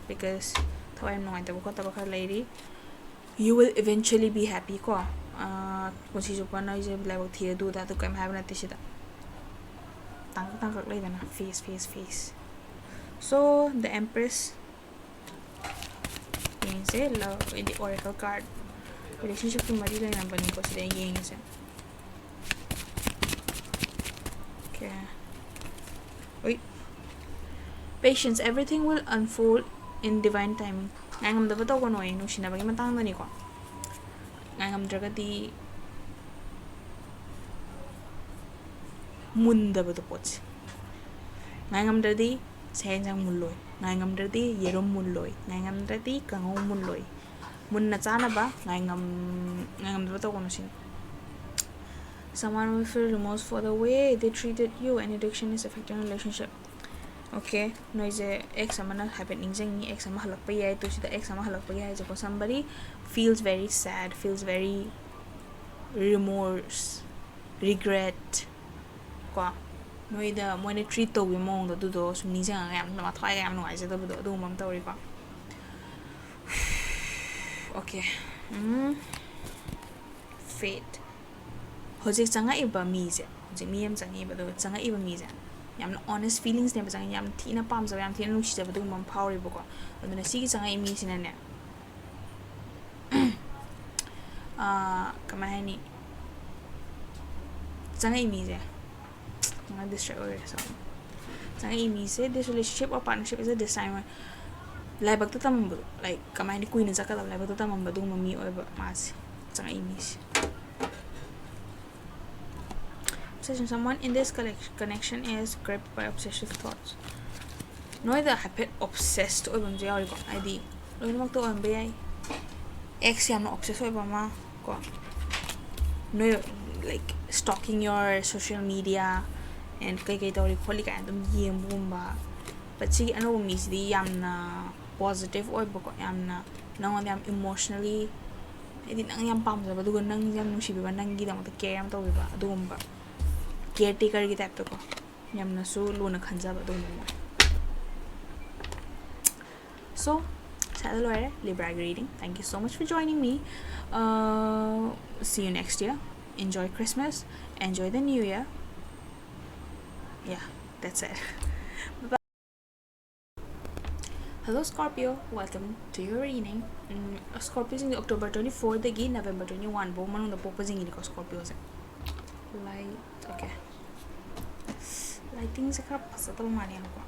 Because thawai nung ita ko tabaka lady. You will eventually be happy ko. Kung si Supa na isa level tier do that to kam have na tisida. Tangkak lay na face. So the Empress yung say love in the oracle card. Relationship to mari lang naman ko sila yung isa. Okay. Wait. Patience. Everything will unfold in divine timing. Ngam dapat ako no nung sinabagi matang na ni ko. Ngam draga di munda ba to pots. Ngam dadi sayang muloy. Ngam dadi yerom muloy. Ngam dadi kango muloy. Mun na sana ba ngam dapat ako no sin. Someone will feel remorse for the way they treated you, and addiction is affecting a relationship. Okay, no is ex sama na happening jeng ex sama halak pa yai to si the ex sama halak pa yai ko somebody feels very sad, feels very remorse, regret. Ko no ida mo ni treat to wi mong do do sum ni jeng ngam na ma thwai ngam no ai se do do mam to ri ko. Okay. Fate. Hojik changa iba mi je. Hojik mi yam changa iba do changa iba mi je. Yam honest feelings ne ba changa yam thina pam sa yam thina nushi ba do mam power iba ko. Aduna si changa imi sina ne. Kamay ni. Changa imi je. Changa distract or so. Changa imi se this relationship or partnership is a design. Lai bag to tamam like kamay ni queen sa ka lai bag to tamam ba do mami or ba mas. Changa imi se. Someone in this connection is gripped by obsessive thoughts. No ida happy obsessed oy bam jay ko id lo mak to am bay ex yam no obsessed oy bama ko no like stalking your social media and kay to kholi ka dum yem bumba but si ano mi si yam na positive oy ba ko yam na nang yam emotionally edi nang yam pam sa ba dugon nang yam no si ba nang gidam to care yam to ba dum ba caretaker ki type ko yamna su luna khanja ba dum mo. So sada loire Libra reading. Thank you so much for joining me. See you next year. Enjoy Christmas, enjoy the new year. Yeah, that's it. Bye. Hello Scorpio, welcome to your reading. Scorpio in October 24 dagi November 21 bo manung da popazing ni ko Scorpio se. Light, okay. Lighting se khara phasa to mani ano ko.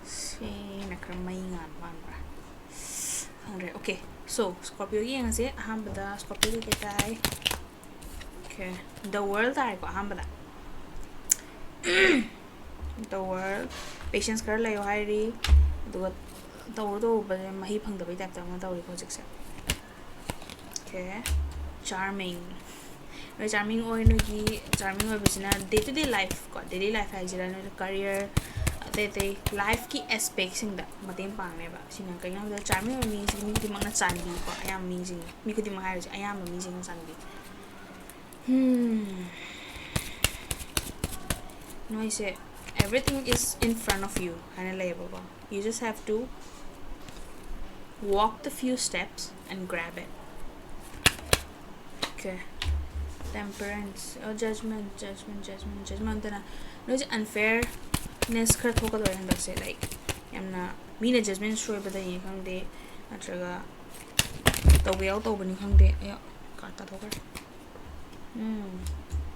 Si nakramay ngan man ba. Okay, so Scorpio yang se aham bada Scorpio ke tai. Okay, the world ay ko aham bada. The world patience kar layo hairi duga do ba mahi phang da bai tap ta ma taw ri project se. Okay, charming. No charming oi no gi charming oi bisina day to day life ko daily life hai jira no career they life ki aspects sing da matem pang ne ba sinang kay ngam da charming oi mi sing mi ti mang na chandi ko ayam mi sing mi ko ti mang hai ayam mi sing chandi. No I say everything is in front of you and label ba. You just have to walk the few steps and grab it. Okay, temperance or judgment na no is unfairness kar thoka do handa se like yamna mina judgment show ba dai khang de natraga to be out over ni khang de ayo ka ta thoka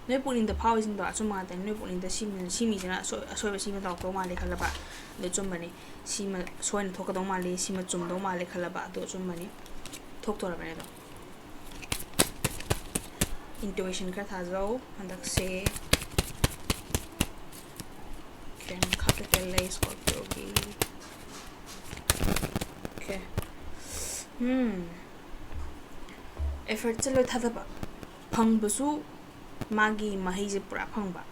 no putting the power in the asuma da no putting the simi jana so ba simi da to ma le khala ba de chum bani sima so na thoka do ma le sima chum do ma le khala ba do chum bani thok to ra bani do intuition ka tha jao andak se can cut the lay Scorpio ki. Okay, effort chalo tha da ba phang bu su magi mahi je pura phang ba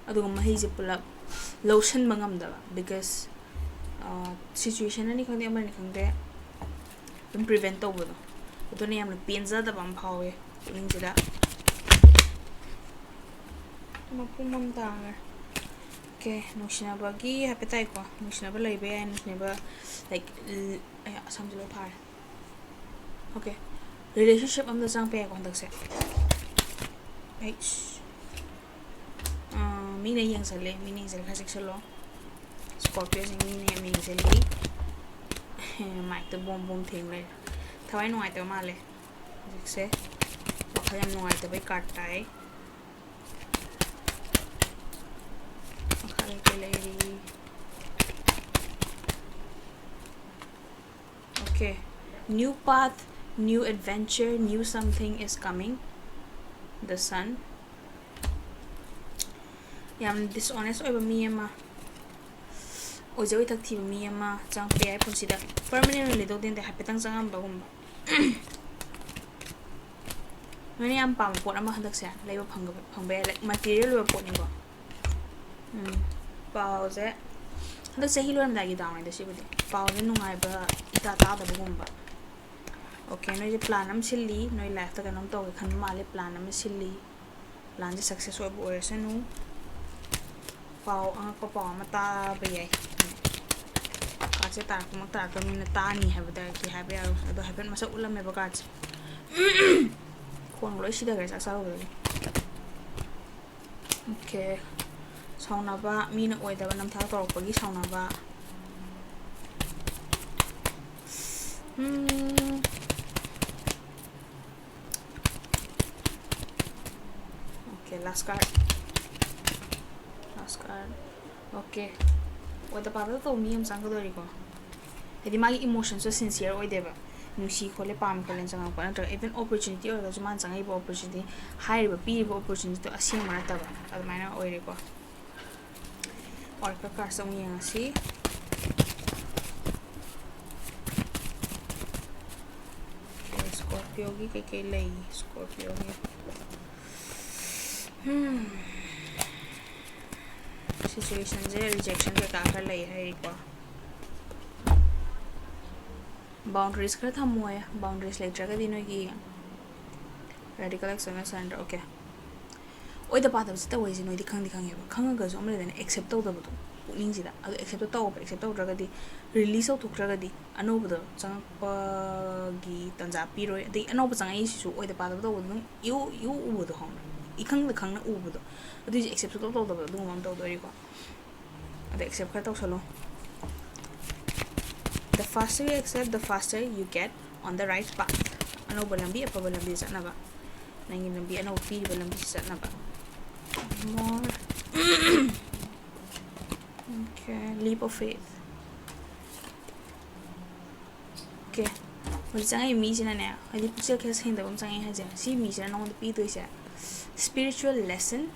aduga mahi je pula lotion bangamdaba because situation ani khangde amani khangde dum prevent tawbodo adoni yamna penja da bam phawe ning jira mapumam tanga okay noshinaba gi hapetai ko noshinaba laibe ai noshinaba like samjalo phar okay relationship amda sang pe ko handak se mina yang sale mina yang sale khasik salo Scorpio sing mina mina sale mic the bom bom thing le thawai nuai ta ma le se wakhayam nuai ta bai kat tai wakhale ke le okay new path, new adventure, new something is coming. The sun. Yam dishonest over me ama. Ojo itak thi me ama chang pe ai punsida. Permanently do din de hapetang changam bagum. Mani am pam pot ama handak sa leiba phangbe like material we pot ni go. Pause. Handak sa hilon dagi down de sibudi. Pause nungai ba ita ta da bagum ba. Okay, no plan am silly, no life ta kanam to khan male plan am silly. Plan je success obo oresanu. Pau ang ko pau mata ba yai. Ka che ta ko ta to min ta ni ha ba da ki ha ba do ha ben masa ulam me ba ka. Khon lo shi da ga sa sa ro. Okay. Sauna ba mi na oi da ba nam tha to ko gi sauna ba. Okay, last card. Okay. What the part of me am sang do ko. Edi magi emotions so sincere oi deba. Nusi khole pam khole sang pa na even opportunity or the man sang ai opportunity high ba pi ba opportunity to asim ma ta ba. Admaina oi re ko. Or ka card sang yang si. Scorpio gi ke lei Scorpio gi. Situation je rejection ke ka kar lai hai ko boundaries kar thamoya boundaries like jaga dinoi gi radical action center okay oi da path sta wai jinoi di khang he ba khang ga zo amle den accept to da bu ning ji da accept to jaga di release out thuk jaga di ano bu da chang pa gi tanja pi roi di ano bu chang ai su oi da path do bu you u bu do hong ikhang da khang na u bu do adu ji accept to da bu du ngam to do ri ko adu accept kar to salo the faster you accept the faster you get on the right path ano balambi apa balambi sa na ba nangin lambi ano pi balambi sa na ba more okay leap of faith okay wali changai mi sina ne hadi picture ke sa hinda bam changai ha ja si mi sina no pi to sa spiritual lesson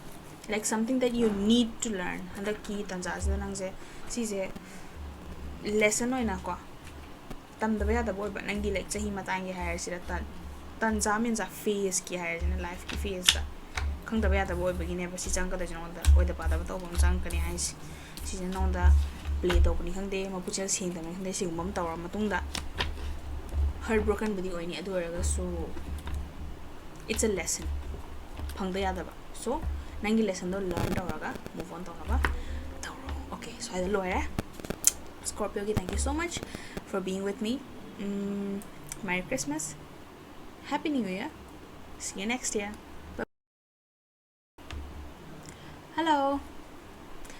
like something that you need to learn handa ki tanja se nang je si je lesson oi na ko tam da ya da boy ba nang gi like chahi matang gi hire si ta tanja min ja phase ki hire in life ki phase da khang da ya da boy ba gi ne ba si chang ka da jong da oi da pa da to bom chang ka ni hai si je nong da play to ni khang de ma pu chel sing da khang de si mom tawra matung da heartbroken budi oi ni adu ra so it's a lesson phang da ya da ba so nangi lesson do learn tawra move on tawra ba okay so I lower Scorpio gi thank you so much for being with me. Merry Christmas, Happy New Year, see you next year. Bye. Hello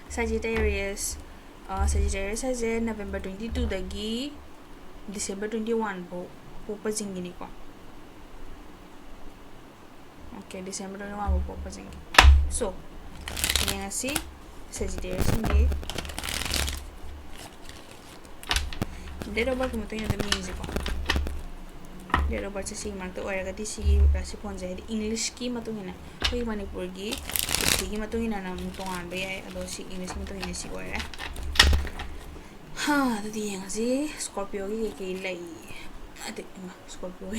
Sagittarius. Sagittarius has a November 22 dagi December 21 popa jingini ko. Okay, December 21 popa jingi. So yang si Sagittarius ini date of birth mo to yung music ko date of birth sa si mark to ora gati si rasi ponja English ki matungina koi Manipur gi si matungina na mutongan ba ay ado si English matungina si ora ha dadi yang si Scorpio gi ke lai ate ma Scorpio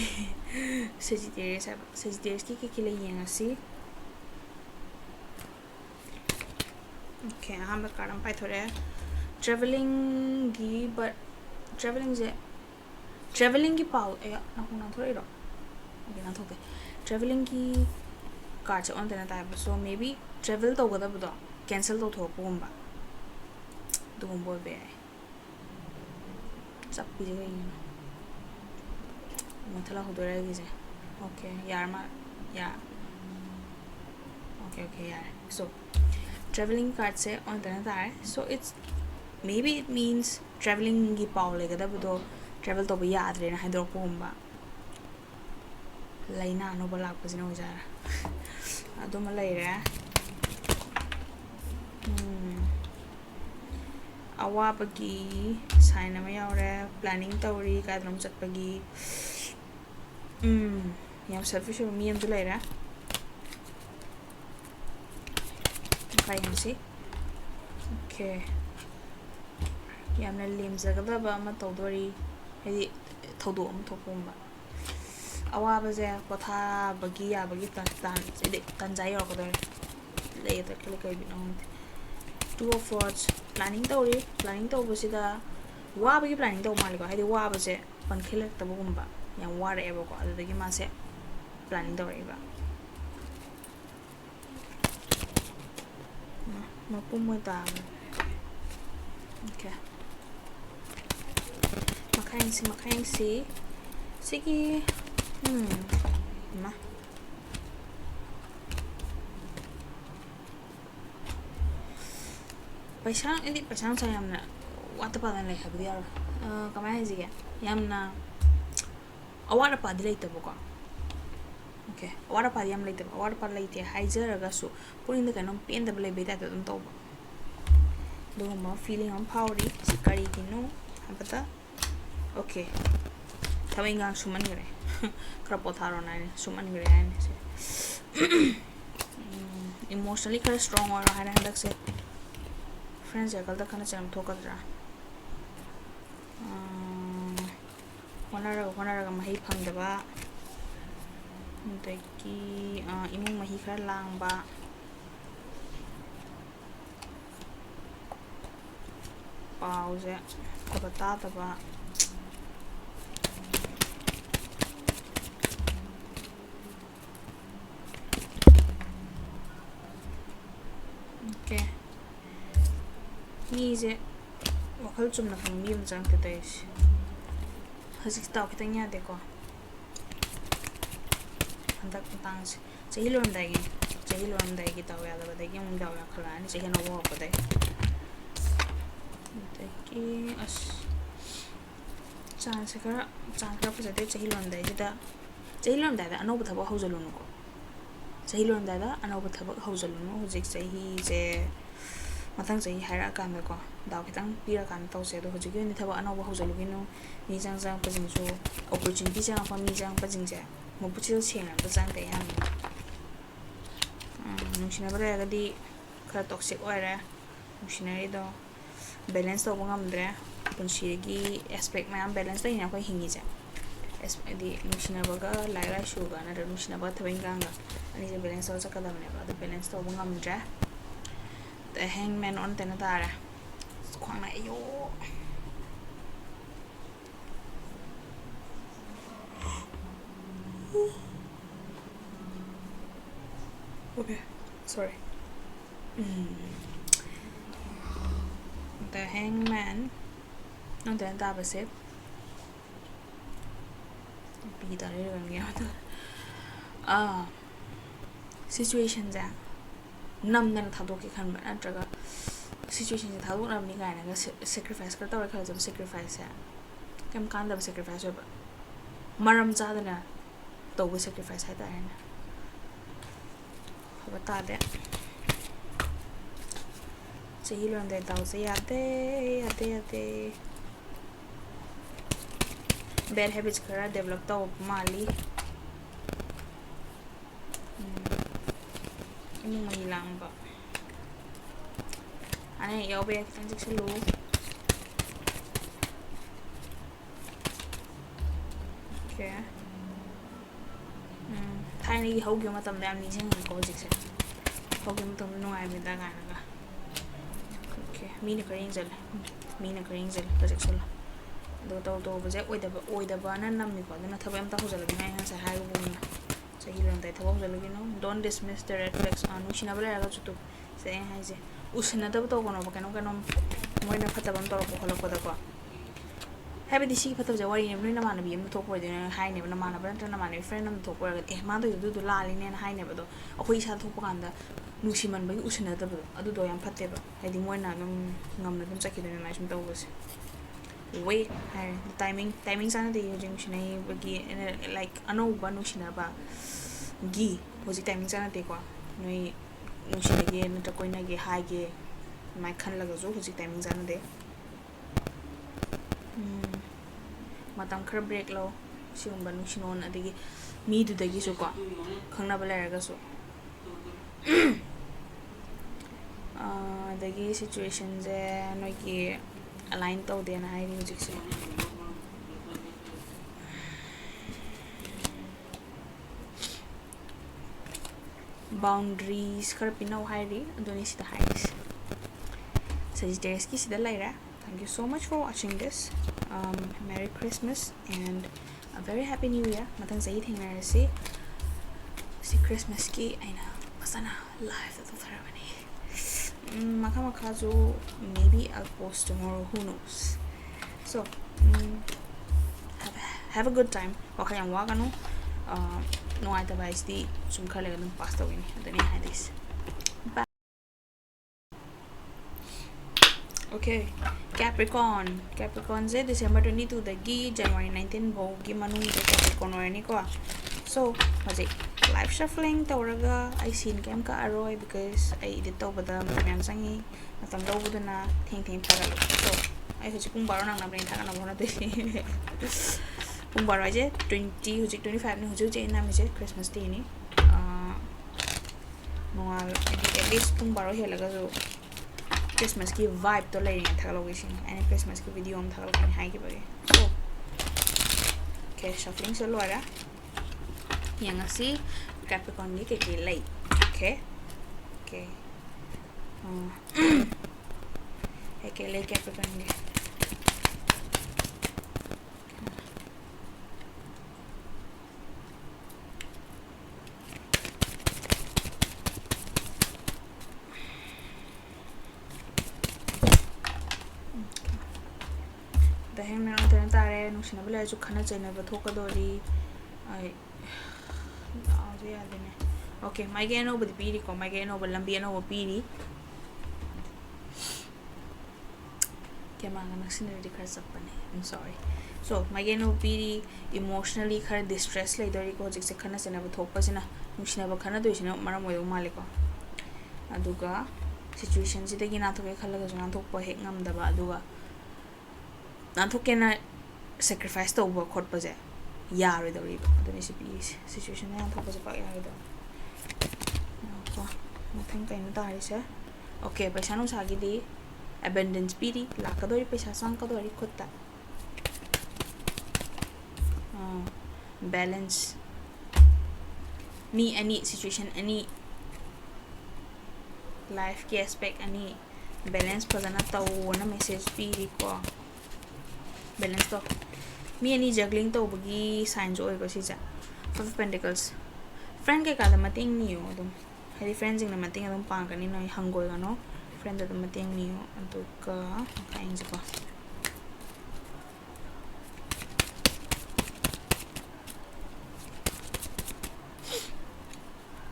Sagittarius ki ke lai yang si Okay, ahamba card am paithore. Traveling gi but traveling je traveling ki pau na thore ro. Okay, na thoke. Traveling ki card se on tena type, so maybe travel to gada budo cancel to thok pumba. Do boy be. Sap pi je yin. Mathala hodore gi je. Okay, yarma yeah. Okay, yeah. So traveling card se on tena so it's maybe it means traveling gi pau le gada budo travel to be yadre na hydro pumba. Laina no balak pasino jara. Aduma laire. Awapagi sign ama yaure planning tawri kadram chatpagi. Yam selfish mi am laire. See? Okay. Yamna lim zagadaba ama tawdori hedi tawdu am thopumba. Awabaze kotha bagi ya bagi tanjai ro kodore later click on two of swords planning to busida wabagi planning to maligo hedi wabaze pankhilar tabugumba yam ware ebo ko adagi mase planning to riba mapumo ta okay makain si sige ma paisang hindi paisang sa yamna wata pa na like habdi ar kamay sige yamna awara pa dilay tabo ko okay awara pa yam late awara pa late haizer ga so puring the kanom pain the blay beta to to do ma feeling on powdery sikari kinu hapata okay tawingang suman gre krapotharo na suman gre ani se emotionally kind of strong or hana handak se friends ya kalda kana cham thokadra honara ga mahi phangdaba daki imung mahi khar langba pause ko bata taba okay Nize wakal chumna khang mi am jang te dais hasik taw kitang ya de ko andak tang se hilon dai gi taw ya da dai yam daw ya khala ni se no wo ko dai ki as chan kara pa jate hilon dai da ano bu thaba hawjalun ko hilon da ano bu thaba hawjalun hojik sahi je matang sahi haira kan ko daw kitang pira kan taw se do hojik ni thaba ano bu hawjalugino ni jang pajing so opportunity jang pa mi jang pajing ja mo puchil chena ba jang de yang nushina bara ga di kara toxic oira nushina do balance to ngamdre punshigi aspect ma balance to ina ko hingi ja di nushina baga laira shuga na nushina ba thawinganga ani je balance to sakadamne ba the balance to ngamdre the hangman on tenadara kwang na yo okay sorry the hangman on tenadara se bi da re ga ya situation ja namna thadok ki khan ba natraga situation ja thadok nam ni ga na sacrifice kar tawra khala jab sacrifice ya kam kan da sacrifice ba maram ja da na to go sacrifice ha ta na bata de chahi lon de taw se ate bad habits kara develop taw mali ini menghilang pak aneh ya obe kita cek selu okay tiny hau gyo matam dam ni jeng ko jek se hau gyo matam no ai mi da ga na Okay, mina karing jal. Mina karing jal. Project solo. Do to bajak oidaba na nammi ko na thabam ta hojal gi nai sa hai bu na. So hilon dai thabam jal gi no. Don't dismiss the red flags on ushina bala ga chutu. Se hai je. Usina da to kono ba kano moi na phatabam to ko holok da ko. Habidi si phatab ja wari ne na mana bi am to ko de hai ne na mana ba na mana friend nam to ko ga ma do du la li ne hai ne ba do. Akoi sa thok pa kan da nusiman ba usina da ba adu do yam phatte ba. Hadi moi na nam ngam na dum chaki de na sum to ko. Wait, timing sana de using shinai bagi like ano ba no shinaba gi hoji timing sana de kwa noi no shinage na ta koina ge ha ge mai khan laga zo hoji timing sana de matam khar break lo sium ba no shinon adigi mi du dagi so kwa khangna ba la ga so dagi situation je noi ki align to de na hai music se boundaries khar pinau hai ri adoni sida hai Sagittarius ki sida laira. Thank you so much for watching this. Merry Christmas and a very happy new year. Matang sahi thengna si Christmas ki aina pasana live to tharabani Maka so maybe I'll post tomorrow, who knows. So have a good time. Okay, I'm walking no I advise the some color and pasta win and then I had this. Bye. Okay, Capricorn Z December 22 the gi January 19 bo gi manung the Capricorn or ni ko. So was live shuffling tauraga I seen kem ka aroy because I did to bada matang sangi matang do budana thing para so I hoji pung baro nang na brain thaka na bona de pung baro je 20 hoji 25 ni hoji je na mi je Christmas day ni no at least pung baro helaga so Christmas ki vibe to lai thaka location and Christmas ki video am thaka location hai ki bage so okay shuffling so lo ara yang asi Capricorn ni ke lay okay ke lay Capricorn ni dahil meron tayo tare nung sinabala jo khana chai na ba thoka dori ai okay my gain over the piri ko my gain over lambi over piri kema na sinari khar sapane I'm sorry so my gain over piri emotionally khar distress lai dori ko jik se khana sena ba thokpa sina nushina ba khana doi sina maram oyo maliko aduga situation si dagi na thoke khalaga jana thokpa hek ngam da ba aduga na thoke na sacrifice to ba khot pa je yaro dori ba adoni si situation na thokpa se pa yaro do nothing kain ta ri se okay paisa no sagi di abundance piri lakadori paisa sang kadori khotta balance ni any situation any life ki aspect any balance pazana taw na message piri ko balance to mi any juggling to bagi signs oi ko si ja 5 of pentacles friend ke kada mating niyo dum hadi friends ing na mating adum pang kanino hanggoy ano friend adum mating niyo aduka kain ko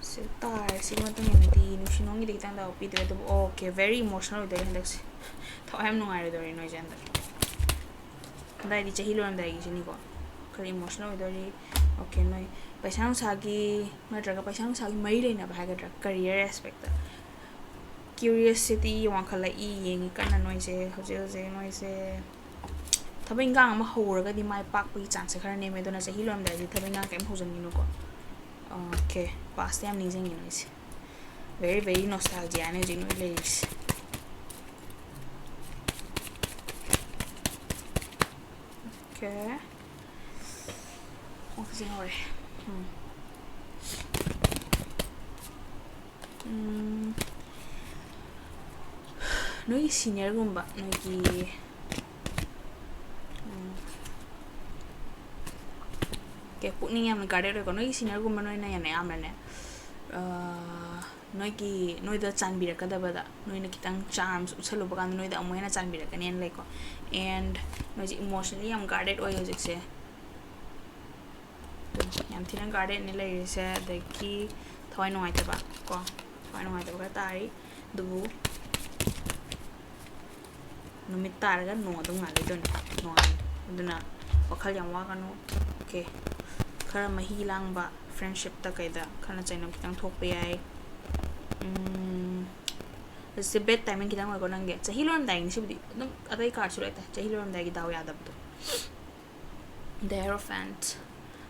Sitar, sigma to hindi nusinong hindi kitang daw pito ito okay very emotional dahil hindi kasi tao ayam nung araw dahil no agenda dahil di chahilo lang dahil gisi niko kaya emotional dahil okay no paisang sagi madraga paisang sagi mailay na bahaga drag career aspect curiosity yung kala yung ka na no ise hoje no ise tabing gang mahura ka di may pakpi chance kaya neme doon na sa hilo lang dahil tabing gang kayo mahusang nino ko okay past time amazing you know is very very nostalgia and you know ladies okay what is it noi senior gumba noi ki ke putning yam guarded ko noi senior gumba noi na yana am ne noi ki noi da chan bi ka da ba da noi na kitang charms utsalo ba kan noi da amoy na chan bi ka nen like ko and noi emotionally am guarded oil se yam thina guarded ni lai se da ki thoi no ai ta ba ko thoi no ai ta ba ka tari du numit taraga no dum ngai don no aduna wakhal yam wa kanu okay khara mahi lang ba friendship ta kaida khana chainam kitang thok pe ai this is bed timing kitang ko nang ge chahi lon dai ni sibdi dum adai card su laita chahi lon dai gi daw ya dab do the hierophant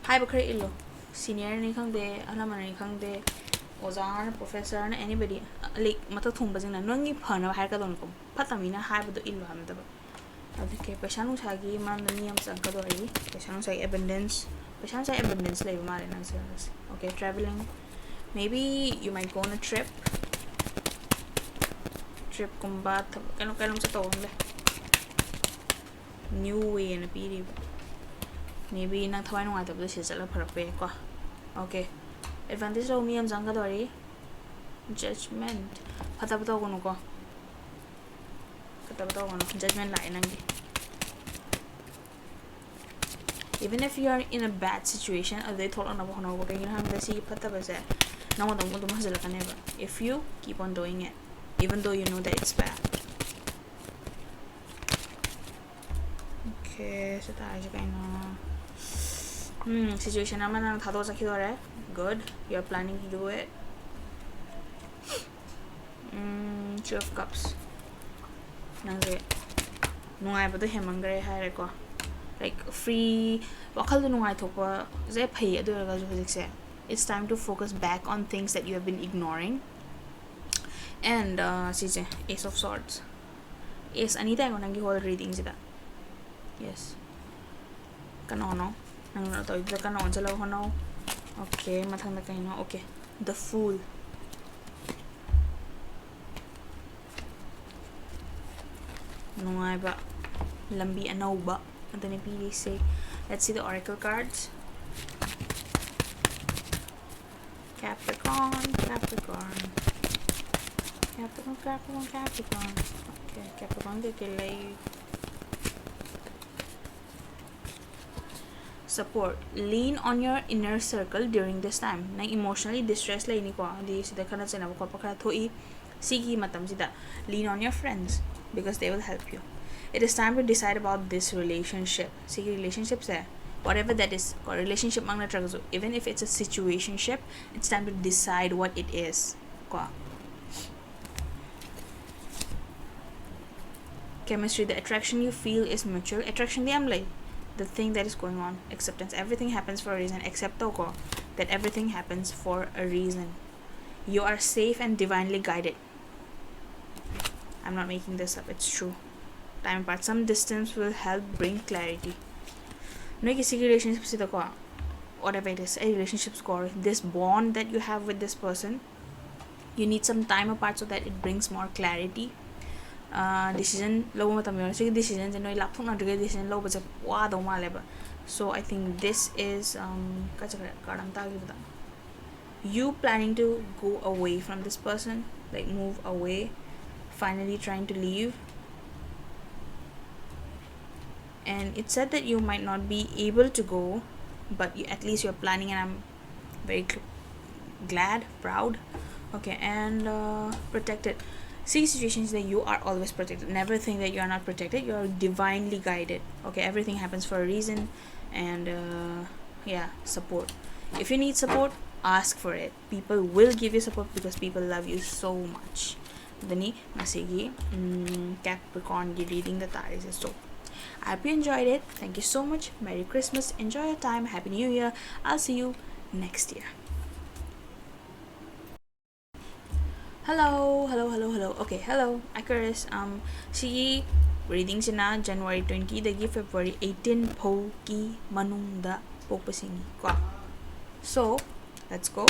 hai ba khare illo senior ni khang de alama ni khang de ozar professor na anybody like mata thum ba jing na nongi phana hai ka don ko phatamina hai ba do illo ham da ba adike paisa nu sa gi man ni am sang ka do ri paisa nu sa abundance paisa sa abundance le ma le nang sa okay traveling maybe you might go on a trip kumba kanu kanu sa to le new way na piri maybe nang thawai nu ta ba se chala pharak pe ko okay advantage lo mi am sang ka do ri judgment phata ba to ko nu ko judgment line nang even if you are in a bad situation they thought on about no working ham da si phata ba se now dum dum hasal ka ne ba if you keep on doing it even though you know that it's bad okay so ta ja kai na situation ama nang thado sakhi dore good you are planning to do it Two of Cups nangre nungai ba do hemangre haire ko like free wakal do nungai thokwa je phai adu ga ju hojik se it's time to focus back on things that you have been ignoring and sije Ace of Swords is anita ko nangi whole reading sida yes kano no nang no to ida kano jalo hono okay mathang da kai no okay the Fool nungai ba lambi anauba adani pili say let's see the oracle cards Capricorn okay Capricorn de kelai support lean on your inner circle during this time na emotionally distressed lai ni ko di sida kana chena ko pakha thoi sigi matam sida lean on your friends because they will help you it is time to decide about this relationship sigi relationships hai whatever that is or relationship mangna tragazo even if it's a situationship it's time to decide what it is ko chemistry the attraction you feel is mutual attraction the am like the thing that is going on acceptance everything happens for a reason except ko that everything happens for a reason you are safe and divinely guided I'm not making this up it's true time apart some distance will help bring clarity no kisi relationship se ko whatever it is a relationship score this bond that you have with this person you need some time apart so that it brings more clarity decision lo ma tam yo se decision je noi lap thong na de decision lo ba je wa do ma le ba so I think this is ka cha kadam ta gi ba you planning to go away from this person like move away finally trying to leave and it said that you might not be able to go but at least you're planning and I'm very glad proud okay and protected see situations that you are always protected never think that you are not protected you are divinely guided okay everything happens for a reason and yeah support if you need support ask for it people will give you support because people love you so much dani masigi Capricorn reading the Aries so I hope you enjoyed it thank you so much Merry Christmas enjoy your time Happy New Year I'll see you next year hello okay hello Aquarius see reading sina January 20 dagi February 18 pho ki manungda pokpasini ko so let's go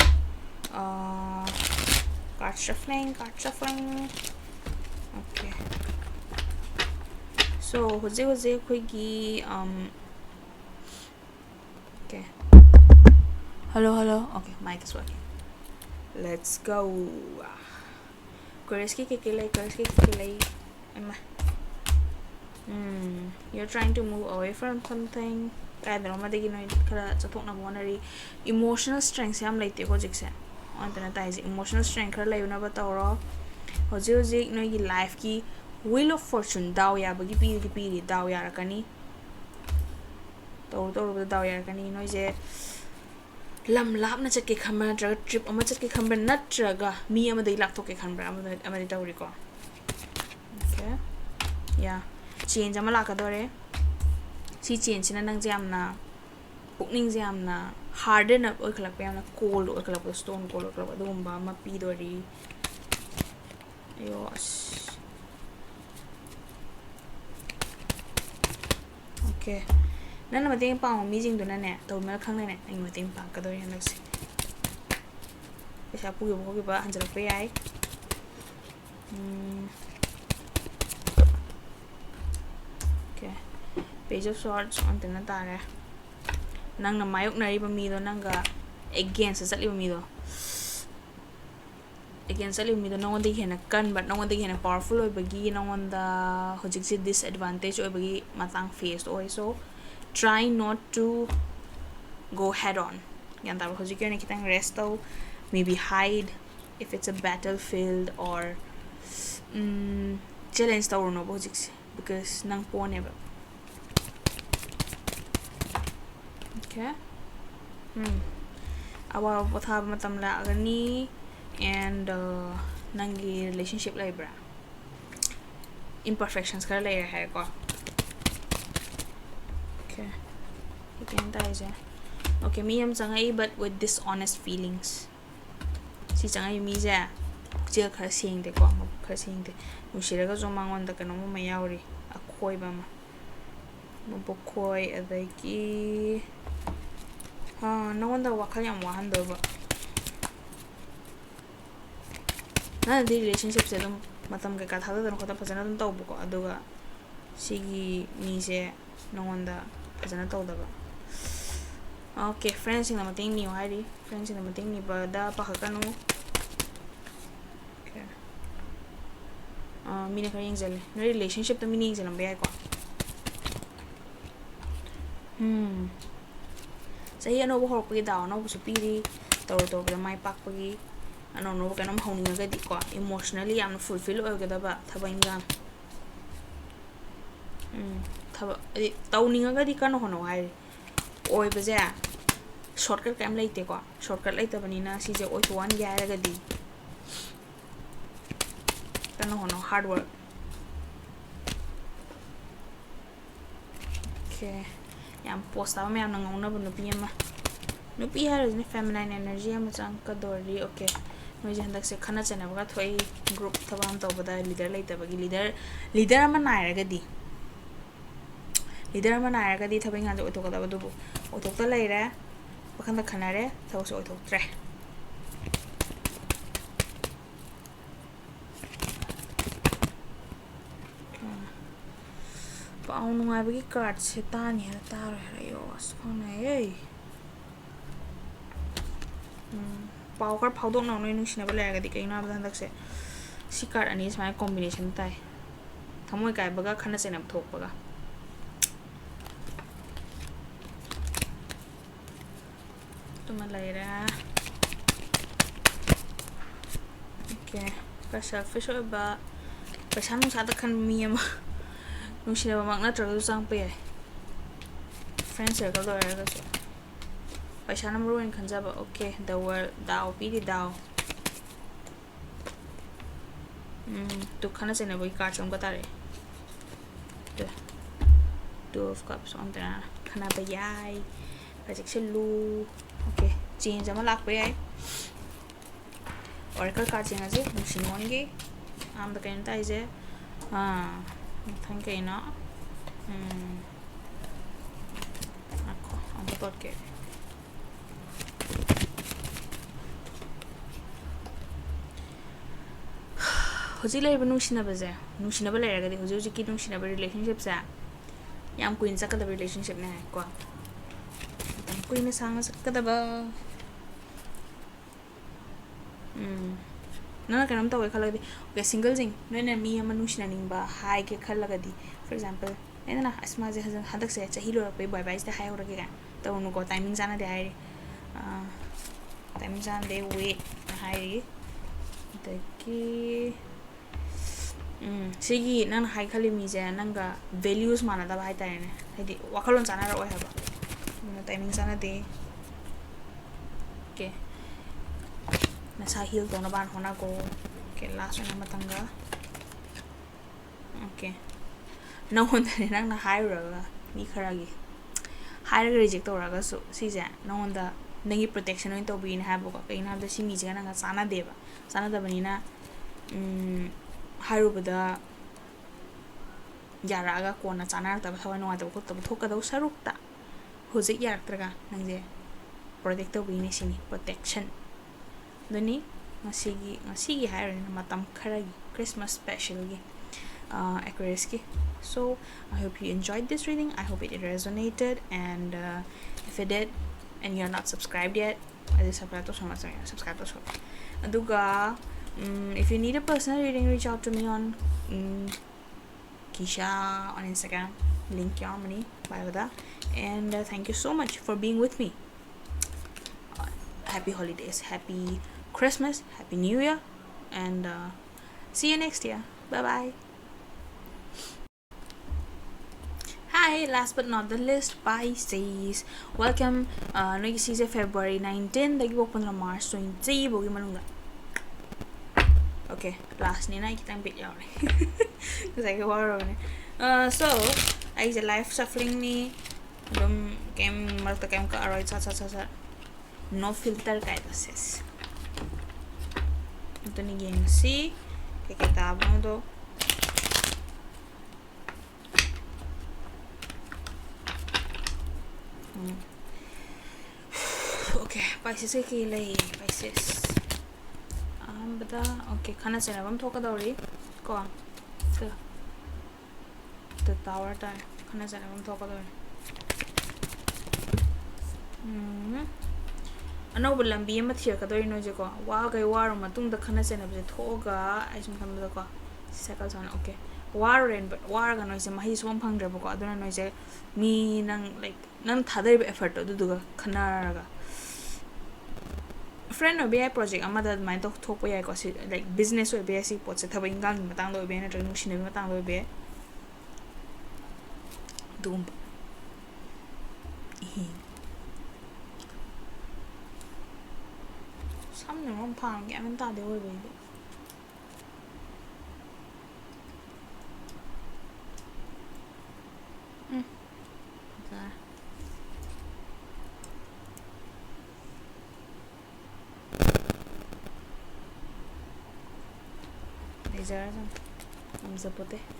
card shuffling okay So hojik khoi okay. Hello. Okay, mic is working. Let's go. Aquarius ki Emma. You're trying to move away from something. Emotional strength yam laite hojik se. Emotional strength khara layuna ba tawro. Hojik no yi life ki wheel of fortune daw ya bagi piri daw ya rakani. Tawro ba daw ya rakani no je lam lap na chat ke khamba tra trip ama chat ke khamba natraga mi ama dei lak to ke khamba ama dei tawri ko. Okay. Yeah. Change ama lakadore. Si change na nang jamna pukning jamna harden up oy khalak pa na cold oy khalak stone cold oy khalak dumba ma pi dori. Ayos. Okay. Nana mating pang meeting do na ne to mel khang ne ai mating pang ka do yan nagsi pesa pu gi ba hanjal pe ai okay. Page of swords on tena tare nang na mayok na riba mi do nang ga against sa liba mi do nang on de hena kan but nang on de hena powerful oy bagi nang on da hojik si disadvantage oy bagi matang face oy so try not to go head on. Yanda because you can rest out, maybe hide if it's a battlefield or challenge or no because nang po never. Okay. Awa what have matam la agani and nangi relationship Libra. Imperfections kara layer hai ko. Okay, me am sangai but with dishonest feelings. Si sangai mi ja jil khar sing de ko ma khar sing de nushira ga zomang on da kano ma yauri akoi ba ma mo koi adaki no wonder wakal yam wahan do ba na di relationship se dum matam ka thada dan ko ta phajana dum taw bu ko aduga sigi mi se no wonder phajana taw da ba. Okay, friends in the mating ni hari. Friends in the mating ni bada pakakano. Okay. Mina kaya yung no relationship to mini yung bayay ko. Sa iya no buhok pagi daw no busupiri. Tawro kada may pak pagi. Ano no kana mahawning agad ko. Emotionally am fulfill o kada ba tabang gan. Tawning agad ka no hono hari. Oy baza shortcut kam laite ko shortcut laite banina si je oy to one gaya ga di kano hono hard work. Okay yam posta ma yam nang na bunu pi ma no pi har ni feminine energy ma chang ka dori. Okay no je handak se khana chana ba thoi group thabam to bada leader laite ba gi leader ma nai ra ga di leader ma nai ra ga di thabai nga jo to ka da ba du otok ta lai ra bakhan da khana re thaw so otok tre pa anu ngai ba gi card se ta ni ha ta ra yo as khona ei pau kar phau dok na noi nu sina ba lai ga di kai na ba handak se si card ani smai combination tai thamoi kai ba ga khana se na thok ba ga Malaira. Okay, selfish ba pasan nung sa kan mi ma nung sila ba magna trago sang pe friend circle do ra so pasan number 1 kan ba okay the word dao pi di dao to khana se na boy card song bata re two of cups on ta khana ba yai project lu. Okay, change ama lak pe ai oracle card change aje nusingon ge am da kain ta ije thank you na ako am da tot ke hojik lay nungsinaba je nungsinaba lairagadi hojik ki nungsinaba relationship sa yam queen sakadaba relationship ne ko tam queen na sanga sakadaba nana kanam tawe khalagadi okay single jing noina mi ama nungsina ningba hai ke khalagadi for example ena asma je hadak se chahi lo pe bye bye sta hai ora ke ga tawnu ko timing jana de hai timing jana de wait hai daki sigi nan hai khali mi je nanga values mana da bai tare ne hadi wakalon jana ro hai ba timing jana de okay nasa heal to na ban hona ko okay last one matanga okay na honda ne nang na high raga mi kharagi high raga reject to raga so si ja na honda nangi protection oin to bi na habo ko kaina da si mi ja na sana deba sana da bani na high ru bada yaraga ko na sana ta ba hawa no ta ko to thok ka do sarukta hojik yarak traga nang je protect to bi ni sini protection dani ngasigi hire na matam kharagi Christmas special gi Aquarius ki. So I hope you enjoyed this reading. I hope it resonated, and if it did and you're not subscribed yet, subscribe to aduga if you need a personal reading, reach out to me on Kisha on Instagram, link yamani bio, and thank you so much for being with me. Happy holidays, happy Christmas, happy New Year, and see you next year. Bye bye. Hi, last but not the least, Pisces. Welcome. No, you see February 19, dagi open na March 20 bogi manunga. Okay, last ni na kitang bit yaw. Kasi ko waro ni. So, ay sa life shuffling ni dum kem malta kem ka aroy sa no filter kahit assess. Ito ni game C. Kikita mo to. Okay, Pisces ke kilay. Pisces. Bata. Okay, khana se na bam thoka dauri. Ko. The tower ta. Khana se na bam thoka dauri. Another lambi ama thiya ka doi no je ko wa gai war matung da khana se na je thoga ai sum kham da ko cycle son okay war ren but war ga no je mahi som phang dra ko aduna no je mi nang like nang thadai effort du du ga khana ga friend no bi project ama da mai to thok po yai ko si like business we be si pot se thabai ngang matang do be na tra nu sin be matang do be dum samne mon phang ge men ta de oi be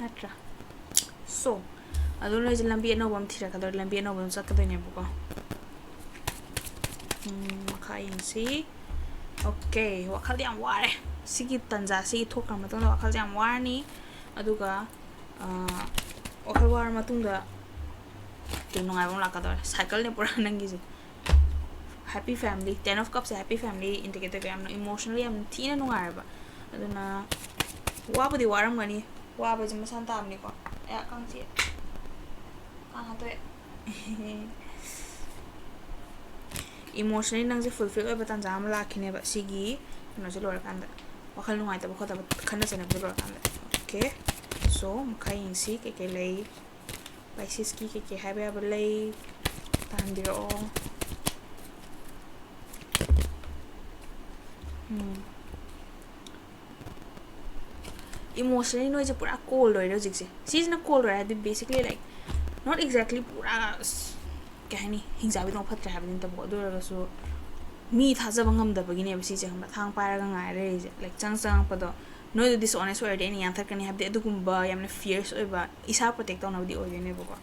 natra so aduna je lambi no bam thira kador lambi no bam sakadoi ne buko khain si okay wakhal yam ware sigi tanja sigi thokra matang wakhal yam warni aduga wakhal war matung da tunungai bang lakador cycle ne pura nangi ji happy family 10 of cups happy family indicator am emotionally am thina nungai ba aduna wabudi waram gani waba jima santa amni ko ya kang chi to emotionally nang je fulfill oi batan jam la khine ba sigi no je lor kan da wakhal nu ai ta khota khana chena ba lor kan da okay so mkai si ke lei Pisces ki ke habe ba lei tan diro emotionally no is pura cold or jikse she's not cold or basically like not exactly pura kahani hingjabi no phatra habin ta bo do so mi thaja bangam da bagine ba si je hamba thang pa ra ngai re like chang pa do no dishonest word any answer kani habde adugumba yamna fierce oi ba isa protect on abdi oi ne bo ko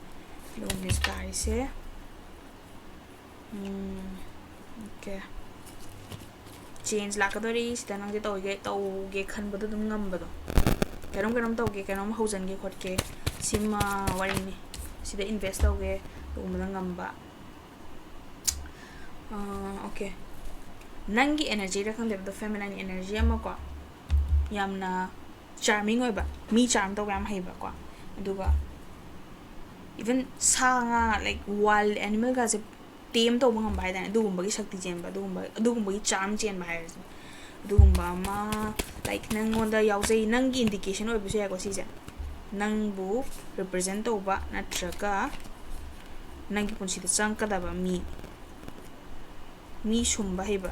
lo this guy se okay change la ka do ri sta nang je to ge khan ba do ngam ba do kainom tauge kainom haujange khotke sima warini sida invest tauge dugumda ngamba okay nangi energy ra khang the feminine energy ama ko yamna charming oiba mi charm tauba am haiba ko aduga even sanga like wild animal ga se tame tauba ngamba haida dugumba gi shakti jenba dugumba gi charm chen ba haida dugumba ma like nangonda yausei nangi indication oibu se ko sise nangbu represent tauba natraga nangi punsi de changkadaba mi sumba haiba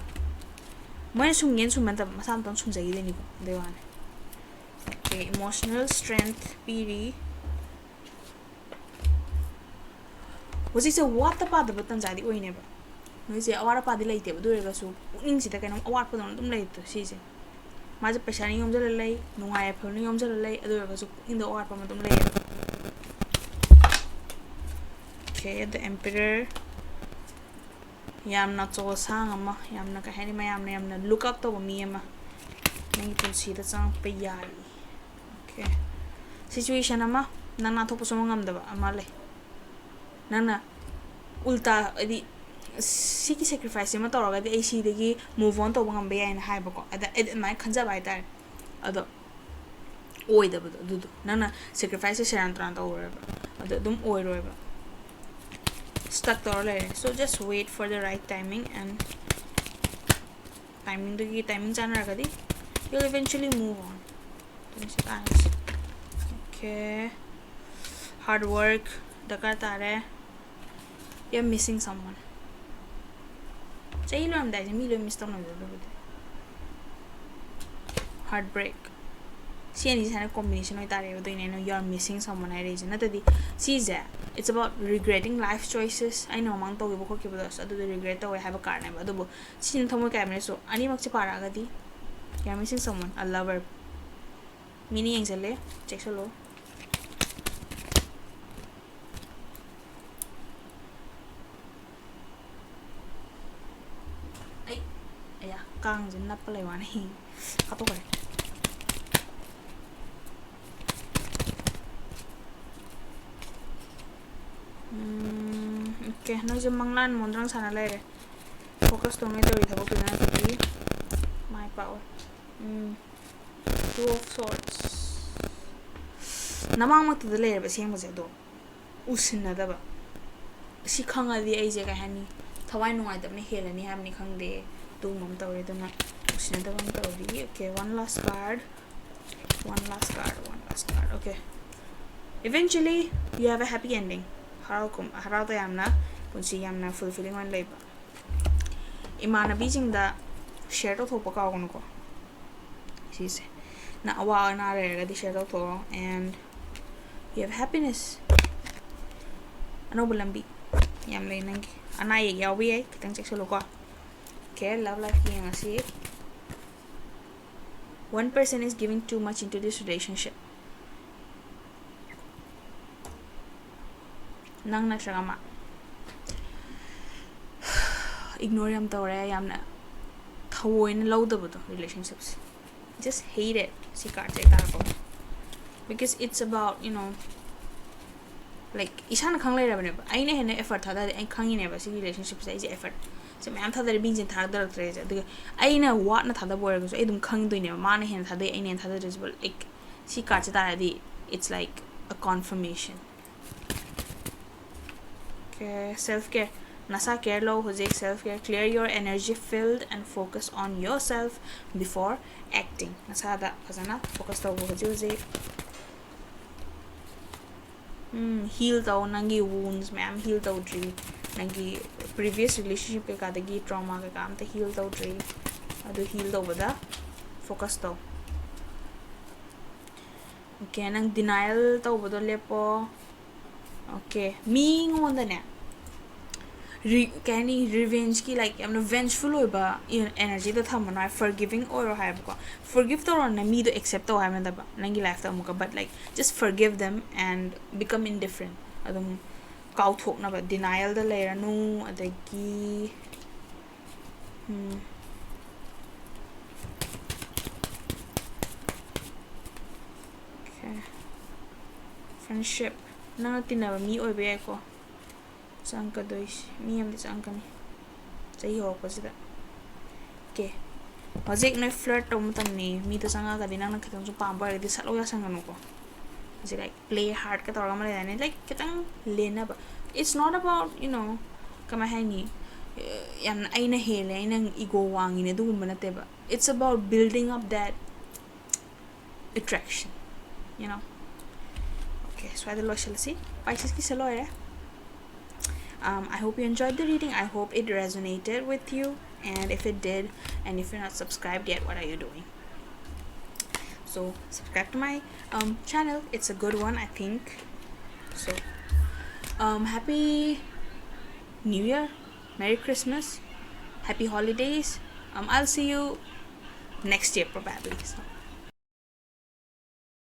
mai sungen suman ta masam ton sumjagi deni ko dewane okay emotional strength piri was it a water pa da batan jadi oine ba no se awara pa di leite ba durega su ning sita kaino awar pa don dum leite sise maje paisa ni yomjala lei nungai phol ni yomjala lei adurega su in the awar pa ma dum lei okay the emperor yamna cho sang ama yamna ka hani ma yamna look up to mi ama nang punsi da chang pe yari okay situation ama nana thopu somangam da ama le nana ulta adi siki sacrifice ma tawra di ac dagi move on to bangam be aina haiba ko ada my khanja bai tar ado oi da du nana sacrifice sharan tran to ora ado dum oi roiba stuck to later. So just wait for the right timing and timing chana ragadi you'll eventually move on. Okay, hard work dakar tare you're missing someone chahi lo am dai mi lo miss tamna heartbreak see any kind of combination with that you're missing someone I reason it's about regretting life choices I know among to go ki bodas adu regret to have a car name adu sin thomo camera so ani mak para gadi you're missing someone a lover meaning exale check solo ay aya kang jin na palai wan hi kato kare okay no je manglan mondrang sana lere focus to me to ri thabo pina ki my power two of swords namang mak de lere ba seng je do usina da ba si khanga di ai je ga hani thawai nungai da ni helani hamni khangde tu mom tawre da na usina da bang tawri okay one last card okay eventually you have a happy ending harau ta yamna punsi yamna fulfilling one labor imana bijing da share to thopa ka gon ko sise na awa na re ga di share to and you have happiness ano bulambi yam le nangi ana ye yawi ai kitang check solo ko okay love life ki ngasi one person is giving too much into this relationship nang na trama ignore yam tawre yamna thawoin lowdaba to relationships just hate it si card check tar ko because it's about like isana khang lai rabane aina hene effort thada ai khangi ne ba si relationship sai je effort so me am thada bin jin thar dar tre je de aina what na thada boy go so ai dum khang doi ne ma na hen thada ai ne thada result like si card che tar di it's like a confirmation okay self care nasa care lo hojek self care clear your energy field and focus on yourself before acting nasa da fazana focus to hoje heal tau nangi wounds ma'am heal tau dri nangi previous relationship ke kadagi trauma ke kam te heal tau dri adu heal tau bada focus tau okay nang denial tau bodo lepo okay me ngonda ne Kenny revenge ki like I'm vengeful oiba energy da thamana forgiving or have ko forgive to on me to accept to have da nangi life ta muka but like just forgive them and become indifferent adum kau thok na ba denial da layer nu adagi friendship nang tinaba mi oibe ko changkadois mi amdi changkani chai horopasida ke hojik noi flirt tom tamni mi to changa ga dinang khitang chu pamba re di salo ya sanganu ko is like play hard ka torga male dane like kitang lena ba it's not about kama hangi yan aina hele aina ego wangi ne dugumba nate ba it's about building up that attraction okay so I shall see Pisces ki salo hai I hope you enjoyed the reading. I hope it resonated with you, and if it did, and if you're not subscribed yet, what are you doing? So subscribe to my channel. It's a good one, I think. So happy New Year, Merry Christmas, Happy Holidays. I'll see you next year probably. So